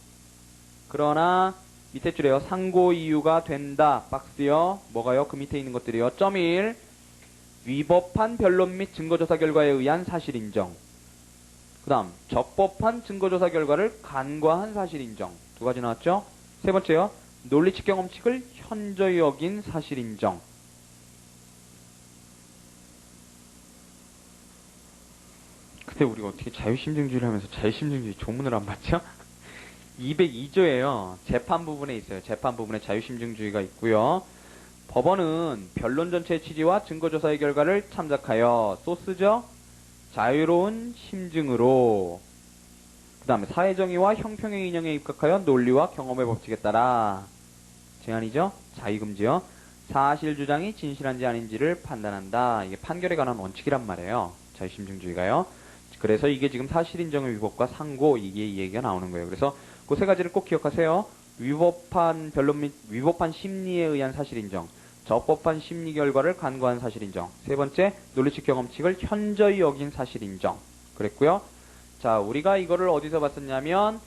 밑에 줄에요. 상고 이유가 된다. 박스요. 뭐가요? 그 밑에 있는 것들이요. 점 1. 위법한 변론 및 증거조사 결과에 의한 사실인정. 그 다음 적법한 증거조사 결과를 간과한 사실인정. 두 가지 나왔죠. 세 번째요. 논리칙 경험칙을 현저히 어긴 사실인정. 근데 우리가 어떻게 자유심증주의를 하면서 자유심증주의 조문을 안 봤죠? 202조예요. 재판 부분에 있어요. 재판 부분에 자유심증주의가 있고요. 법원은 변론 전체의 취지와 증거조사의 결과를 참작하여 소스죠. 자유로운 심증으로 그 다음에 사회정의와 형평의 인형에 입각하여 논리와 경험의 법칙에 따라 제한이죠. 자유금지요. 사실 주장이 진실한지 아닌지를 판단한다. 이게 판결에 관한 원칙이란 말이에요. 자유심증주의가요. 그래서 이게 지금 사실인정의 위법과 상고 이게 이 얘기가 나오는 거예요. 그래서 그 세 가지를 꼭 기억하세요. 위법한 변론 및 위법한 심리에 의한 사실인정, 적법한 심리 결과를 간과한 사실인정, 세 번째 논리칙 경험칙을 현저히 어긴 사실인정 그랬고요. 자, 우리가 이거를 어디서 봤었냐면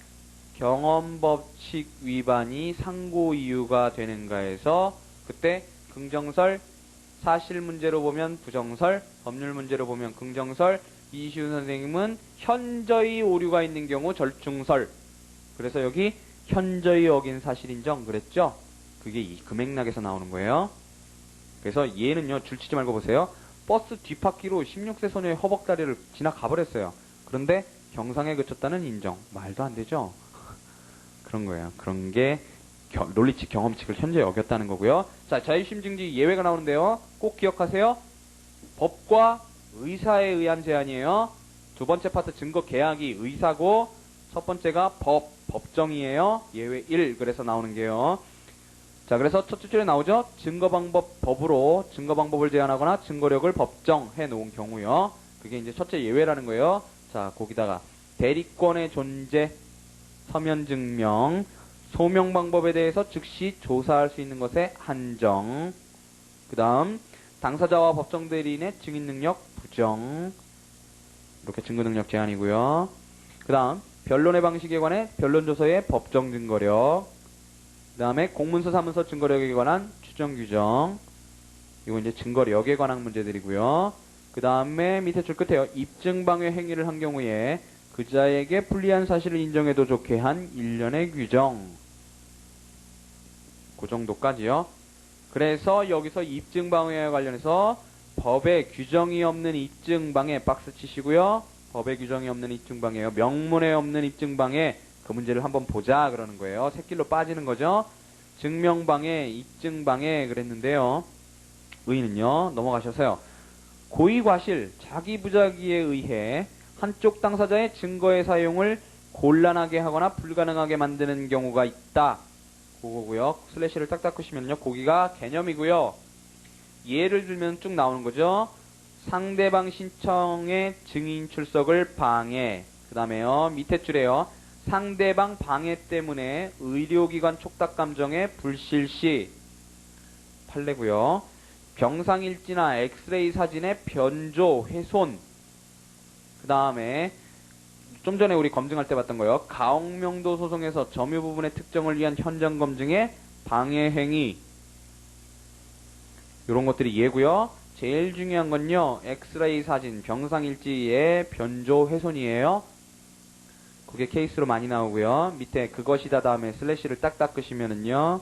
경험법칙 위반이 상고 이유가 되는가에서 그때 긍정설, 사실 문제로 보면 부정설, 법률 문제로 보면 긍정설, 이시훈 선생님은 현저히 오류가 있는 경우 절충설. 그래서 여기 현저히 어긴 사실인정 그랬죠? 그게 이 금액락에서 나오는 거예요. 그래서 얘는요, 줄치지 말고 보세요. 버스 뒷바퀴로 16세 소녀의 허벅다리를 지나가버렸어요. 그런데 경상에 그쳤다는 인정. 말도 안 되죠? 그런 거예요. 그런 게 논리칙 경험칙을 현저히 어겼다는 거고요. 자, 자유심증주의 예외가 나오는데요. 꼭 기억하세요. 법과 의사에 의한 제한이에요. 두 번째 파트 증거 계약이 의사고 첫 번째가 법정이에요. 예외 1 그래서 나오는 게요. 자, 그래서 첫째 줄에 나오죠. 증거방법 법으로 증거방법을 제한하거나 증거력을 법정해 놓은 경우요. 그게 이제 첫째 예외라는 거예요. 자, 거기다가 대리권의 존재, 서면 증명, 소명 방법에 대해서 즉시 조사할 수 있는 것의 한정. 그 다음 당사자와 법정 대리인의 증인 능력 부정. 이렇게 증거 능력 제한이고요. 그 다음 변론의 방식에 관해 변론조서의 법정 증거력. 그 다음에 공문서 사문서 증거력에 관한 추정 규정. 이거 이제 증거력에 관한 문제들이고요. 그 다음에 밑에 줄 끝에요. 입증방해 행위를 한 경우에 그자에게 불리한 사실을 인정해도 좋게 한 일련의 규정. 그 정도까지요. 그래서 여기서 입증방해와 관련해서 법에 규정이 없는 입증방해 박스 치시고요. 법에 규정이 없는 입증방해요. 명문에 없는 입증방해 그 문제를 한번 보자 그러는 거예요. 새길로 빠지는 거죠. 증명방해, 입증방해 그랬는데요. 의의는요. 넘어가셔서요. 고의과실, 자기부작위에 의해 한쪽 당사자의 증거의 사용을 곤란하게 하거나 불가능하게 만드는 경우가 있다. 그거고요. 슬래시를 딱딱 끄시면요. 거기가 개념이고요. 예를 들면 쭉 나오는 거죠. 상대방 신청의 증인 출석을 방해. 그 다음에요. 밑에 줄에요. 상대방 방해 때문에 의료기관 촉탁 감정의 불실시. 판례고요. 병상일지나 엑스레이 사진의 변조, 훼손. 그 다음에 좀 전에 우리 검증할 때 봤던 거요. 가옥명도 소송에서 점유 부분의 특정을 위한 현장 검증의 방해 행위. 이런 것들이 예고요. 제일 중요한 건요. 엑스레이 사진, 병상일지의 변조, 훼손이에요. 그게 케이스로 많이 나오고요. 밑에 그것이다 다음에 슬래시를 딱 닦으시면은요.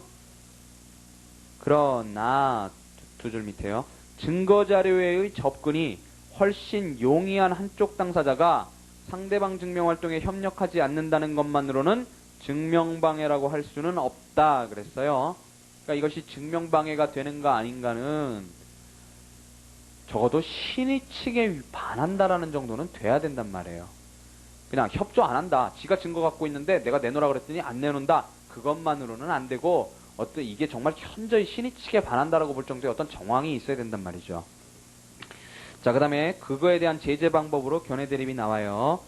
그러나 두 줄 밑에요. 증거자료의 접근이 훨씬 용이한 한쪽 당사자가 상대방 증명활동에 협력하지 않는다는 것만으로는 증명방해라고 할 수는 없다 그랬어요. 그러니까 이것이 증명방해가 되는가 아닌가는 적어도 신의 측에 반한다라는 정도는 돼야 된단 말이에요. 그냥 협조 안 한다. 지가 증거 갖고 있는데 내가 내놓으라 그랬더니 안 내놓는다. 그것만으로는 안 되고 어떤 이게 정말 현저히 신의 측에 반한다라고 볼 정도의 어떤 정황이 있어야 된단 말이죠. 자, 그 다음에 그거에 대한 제재 방법으로 견해 대립이 나와요.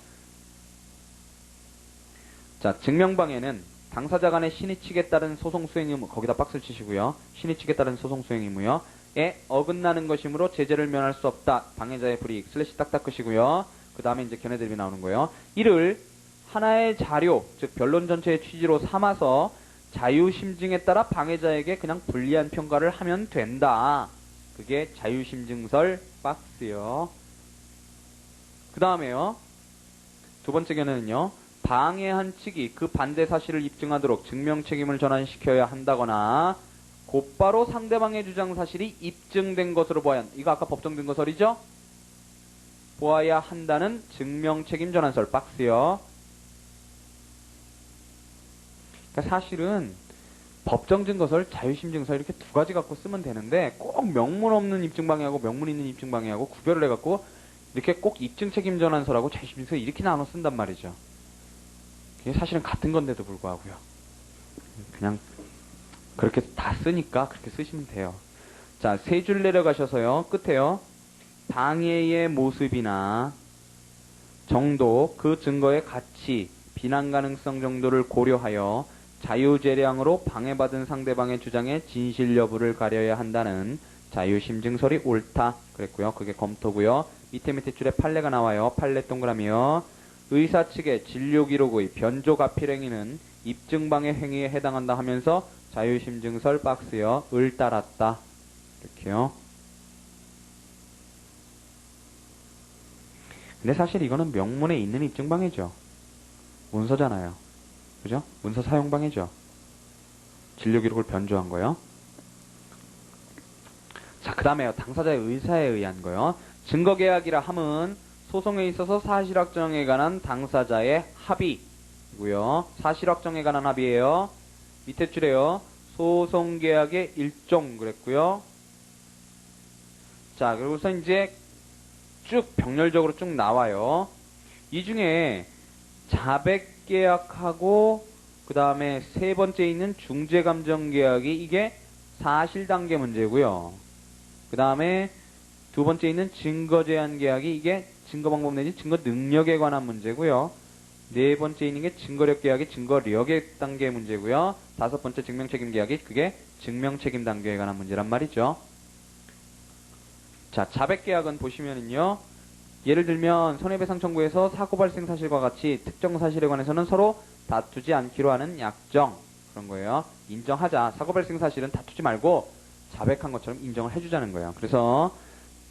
자, 증명방해는 당사자 간의 신의 측에 따른 소송 수행 의무, 거기다 박스를 치시고요. 신의 측에 따른 소송 수행 의무요. 에 어긋나는 것이므로 제재를 면할 수 없다. 방해자의 불이익, 슬래시 딱 닦으시고요. 그 다음에 이제 견해 대립이 나오는 거예요. 이를 하나의 자료, 즉 변론 전체의 취지로 삼아서 자유심증에 따라 방해자에게 그냥 불리한 평가를 하면 된다. 그게 자유심증설 박스요. 그 다음에요. 두 번째 견해는요. 방해한 측이 그 반대 사실을 입증하도록 증명 책임을 전환시켜야 한다거나 곧바로 상대방의 주장 사실이 입증된 것으로 보아야 한다. 이거 아까 법정 증거설이죠? 보아야 한다는 증명 책임 전환설 박스요. 그러니까 사실은 법정 증거설, 자유심 증서 이렇게 두 가지 갖고 쓰면 되는데 꼭 명문 없는 입증 방해하고 명문 있는 입증 방해하고 구별을 해갖고 이렇게 꼭 입증 책임 전환설하고 자유심 증서 이렇게 나눠 쓴단 말이죠. 이게 사실은 같은 건데도 불구하고요. 그냥 그렇게 다 쓰니까 그렇게 쓰시면 돼요. 자, 세 줄 내려가셔서요. 끝에요. 방해의 모습이나 정도, 그 증거의 가치, 비난 가능성 정도를 고려하여 자유재량으로 방해받은 상대방의 주장의 진실 여부를 가려야 한다는 자유심증설이 옳다 그랬고요. 그게 검토고요. 밑에 줄에 판례가 나와요. 판례 동그라미요. 의사 측의 진료기록의 변조 가필 행위는 입증방해 행위에 해당한다 하면서 자유심증설 박스요. 을 따랐다. 이렇게요. 근데 사실 이거는 명문에 있는 입증방해죠. 문서잖아요. 그죠? 문서 사용방해죠. 진료기록을 변조한 거요. 자, 그 다음에요. 당사자의 의사에 의한 거요. 증거계약이라 함은 소송에 있어서 사실확정에 관한 당사자의 합의이고요. 사실확정에 관한 합의예요. 밑에 줄에요. 소송계약의 일종 그랬고요. 자, 그리고서 이제 쭉 병렬적으로 쭉 나와요. 이 중에 자백계약하고 그 다음에 세 번째 있는 중재감정계약이 이게 사실단계 문제고요. 그 다음에 두 번째 있는 증거제한계약이 이게 증거방법 내지 증거능력에 관한 문제고요. 네 번째 있는 게 증거력계약이 증거력의 단계 문제고요. 다섯 번째 증명책임계약이 그게 증명책임 단계에 관한 문제란 말이죠. 자, 자백계약은 보시면은요. 예를 들면 손해배상 청구에서 사고 발생 사실과 같이 특정 사실에 관해서는 서로 다투지 않기로 하는 약정 그런 거예요. 인정하자. 사고 발생 사실은 다투지 말고 자백한 것처럼 인정을 해주자는 거예요. 그래서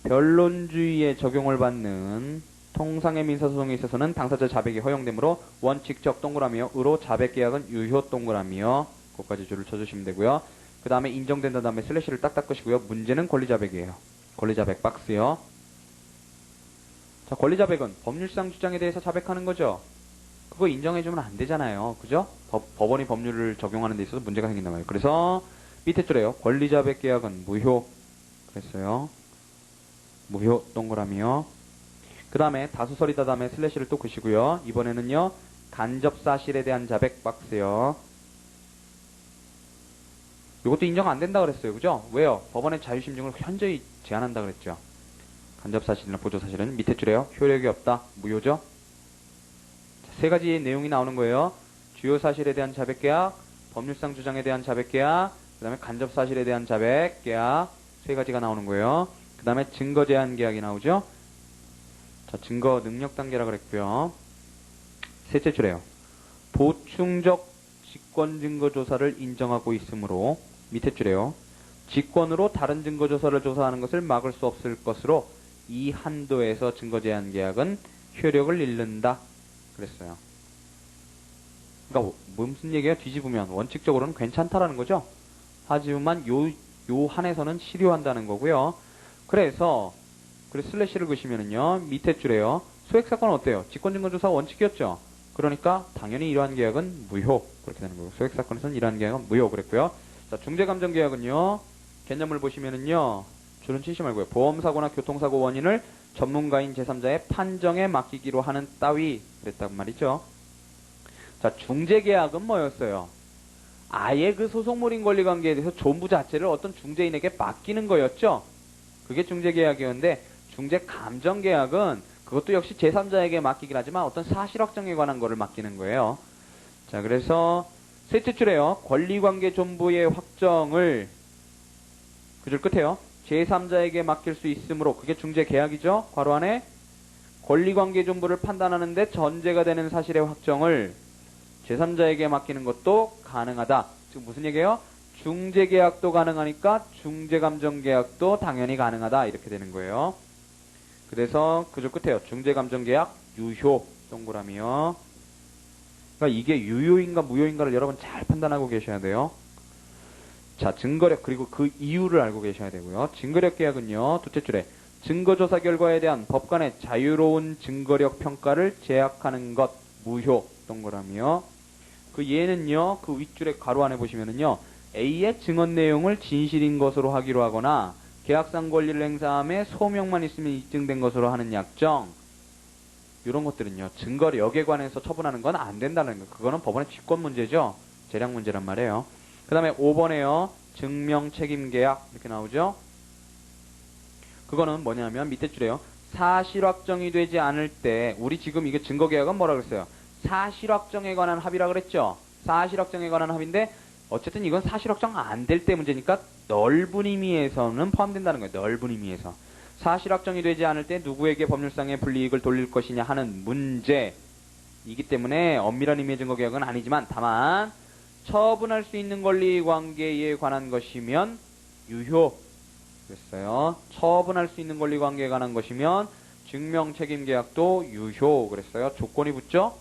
변론주의에 적용을 받는 통상의 민사소송에 있어서는 당사자 자백이 허용되므로 원칙적 동그라미요. 으로 자백계약은 유효 동그라미요. 그것까지 줄을 쳐주시면 되고요. 그 다음에 인정된다 다음에 슬래시를 딱 닦으시고요. 문제는 권리자백이에요. 권리자백 박스요. 자, 권리자백은 법률상 주장에 대해서 자백하는 거죠. 그거 인정해주면 안 되잖아요. 그죠? 법원이 법률을 적용하는 데 있어서 문제가 생긴단 말이에요. 그래서 밑에 줄에요. 권리자백 계약은 무효. 그랬어요. 무효 동그라미요. 그 다음에 다수설이다 다음에 슬래시를 또 그시고요. 이번에는요. 간접사실에 대한 자백 박스요. 이것도 인정 안 된다 그랬어요. 그죠? 왜요? 법원의 자유심증을 현저히 제한한다 그랬죠. 간접사실이나 보조사실은 밑에 줄에요. 효력이 없다. 무효죠? 자, 세 가지 내용이 나오는 거예요. 주요 사실에 대한 자백계약, 법률상 주장에 대한 자백계약, 그 다음에 간접사실에 대한 자백계약 세 가지가 나오는 거예요. 그 다음에 증거제한계약이 나오죠. 자, 증거 능력 단계라 그랬고요. 셋째 줄에요. 보충적 직권 증거 조사를 인정하고 있으므로 밑에 줄에요. 직권으로 다른 증거 조사를 조사하는 것을 막을 수 없을 것으로 이 한도에서 증거 제한 계약은 효력을 잃는다 그랬어요. 그러니까 무슨 얘기야? 뒤집으면 원칙적으로는 괜찮다라는 거죠. 하지만 요 한에서는 실효한다는 거고요. 그래서 슬래시를 그시면은요. 밑에 줄에요. 소액사건은 어때요? 직권증거조사 원칙이었죠. 그러니까 당연히 이러한 계약은 무효 그렇게 되는 거고 소액사건에서는 이러한 계약은 무효 그랬고요. 자, 중재감정계약은요. 개념을 보시면은요. 줄은 치시 말고요. 보험사고나 교통사고 원인을 전문가인 제3자의 판정에 맡기기로 하는 따위 그랬단 말이죠. 자, 중재계약은 뭐였어요? 아예 그 소송물인 권리관계에 대해서 존부 자체를 어떤 중재인에게 맡기는 거였죠. 그게 중재계약이었는데 중재감정계약은 그것도 역시 제3자에게 맡기긴 하지만 어떤 사실확정에 관한 거를 맡기는 거예요. 자, 그래서 셋째 줄에요. 권리관계 존부의 확정을 그 줄 끝에요. 제3자에게 맡길 수 있으므로 그게 중재계약이죠. 괄호 안에 권리관계 존부를 판단하는데 전제가 되는 사실의 확정을 제3자에게 맡기는 것도 가능하다. 지금 무슨 얘기예요? 중재계약도 가능하니까 중재감정계약도 당연히 가능하다. 이렇게 되는 거예요. 그래서 그 줄 끝에요. 중재감정계약 유효 동그라미요. 그러니까 이게 유효인가 무효인가를 여러분 잘 판단하고 계셔야 돼요. 자, 증거력 그리고 그 이유를 알고 계셔야 되고요. 증거력 계약은요. 둘째 줄에 증거조사 결과에 대한 법관의 자유로운 증거력 평가를 제약하는 것 무효 동그라미요. 그 예는요. 그 윗줄에 가로 안에 보시면은요. A의 증언 내용을 진실인 것으로 하기로 하거나 계약상 권리를 행사함에 소명만 있으면 입증된 것으로 하는 약정 이런 것들은요. 증거력에 관해서 처분하는 건 안 된다는 거. 그거는 법원의 직권 문제죠. 재량 문제란 말이에요. 그 다음에 5번에요. 증명책임계약 이렇게 나오죠. 그거는 뭐냐면 밑에 줄에요. 사실 확정이 되지 않을 때 우리 지금 이게 증거계약은 뭐라 그랬어요? 사실 확정에 관한 합의라 그랬죠. 사실 확정에 관한 합의인데 어쨌든 이건 사실 확정 안 될 때 문제니까 넓은 의미에서는 포함된다는 거예요. 넓은 의미에서. 사실 확정이 되지 않을 때 누구에게 법률상의 불이익을 돌릴 것이냐 하는 문제이기 때문에 엄밀한 의미의 증거계약은 아니지만 다만 처분할 수 있는 권리관계에 관한 것이면 유효 그랬어요. 처분할 수 있는 권리관계에 관한 것이면 증명책임계약도 유효 그랬어요. 조건이 붙죠?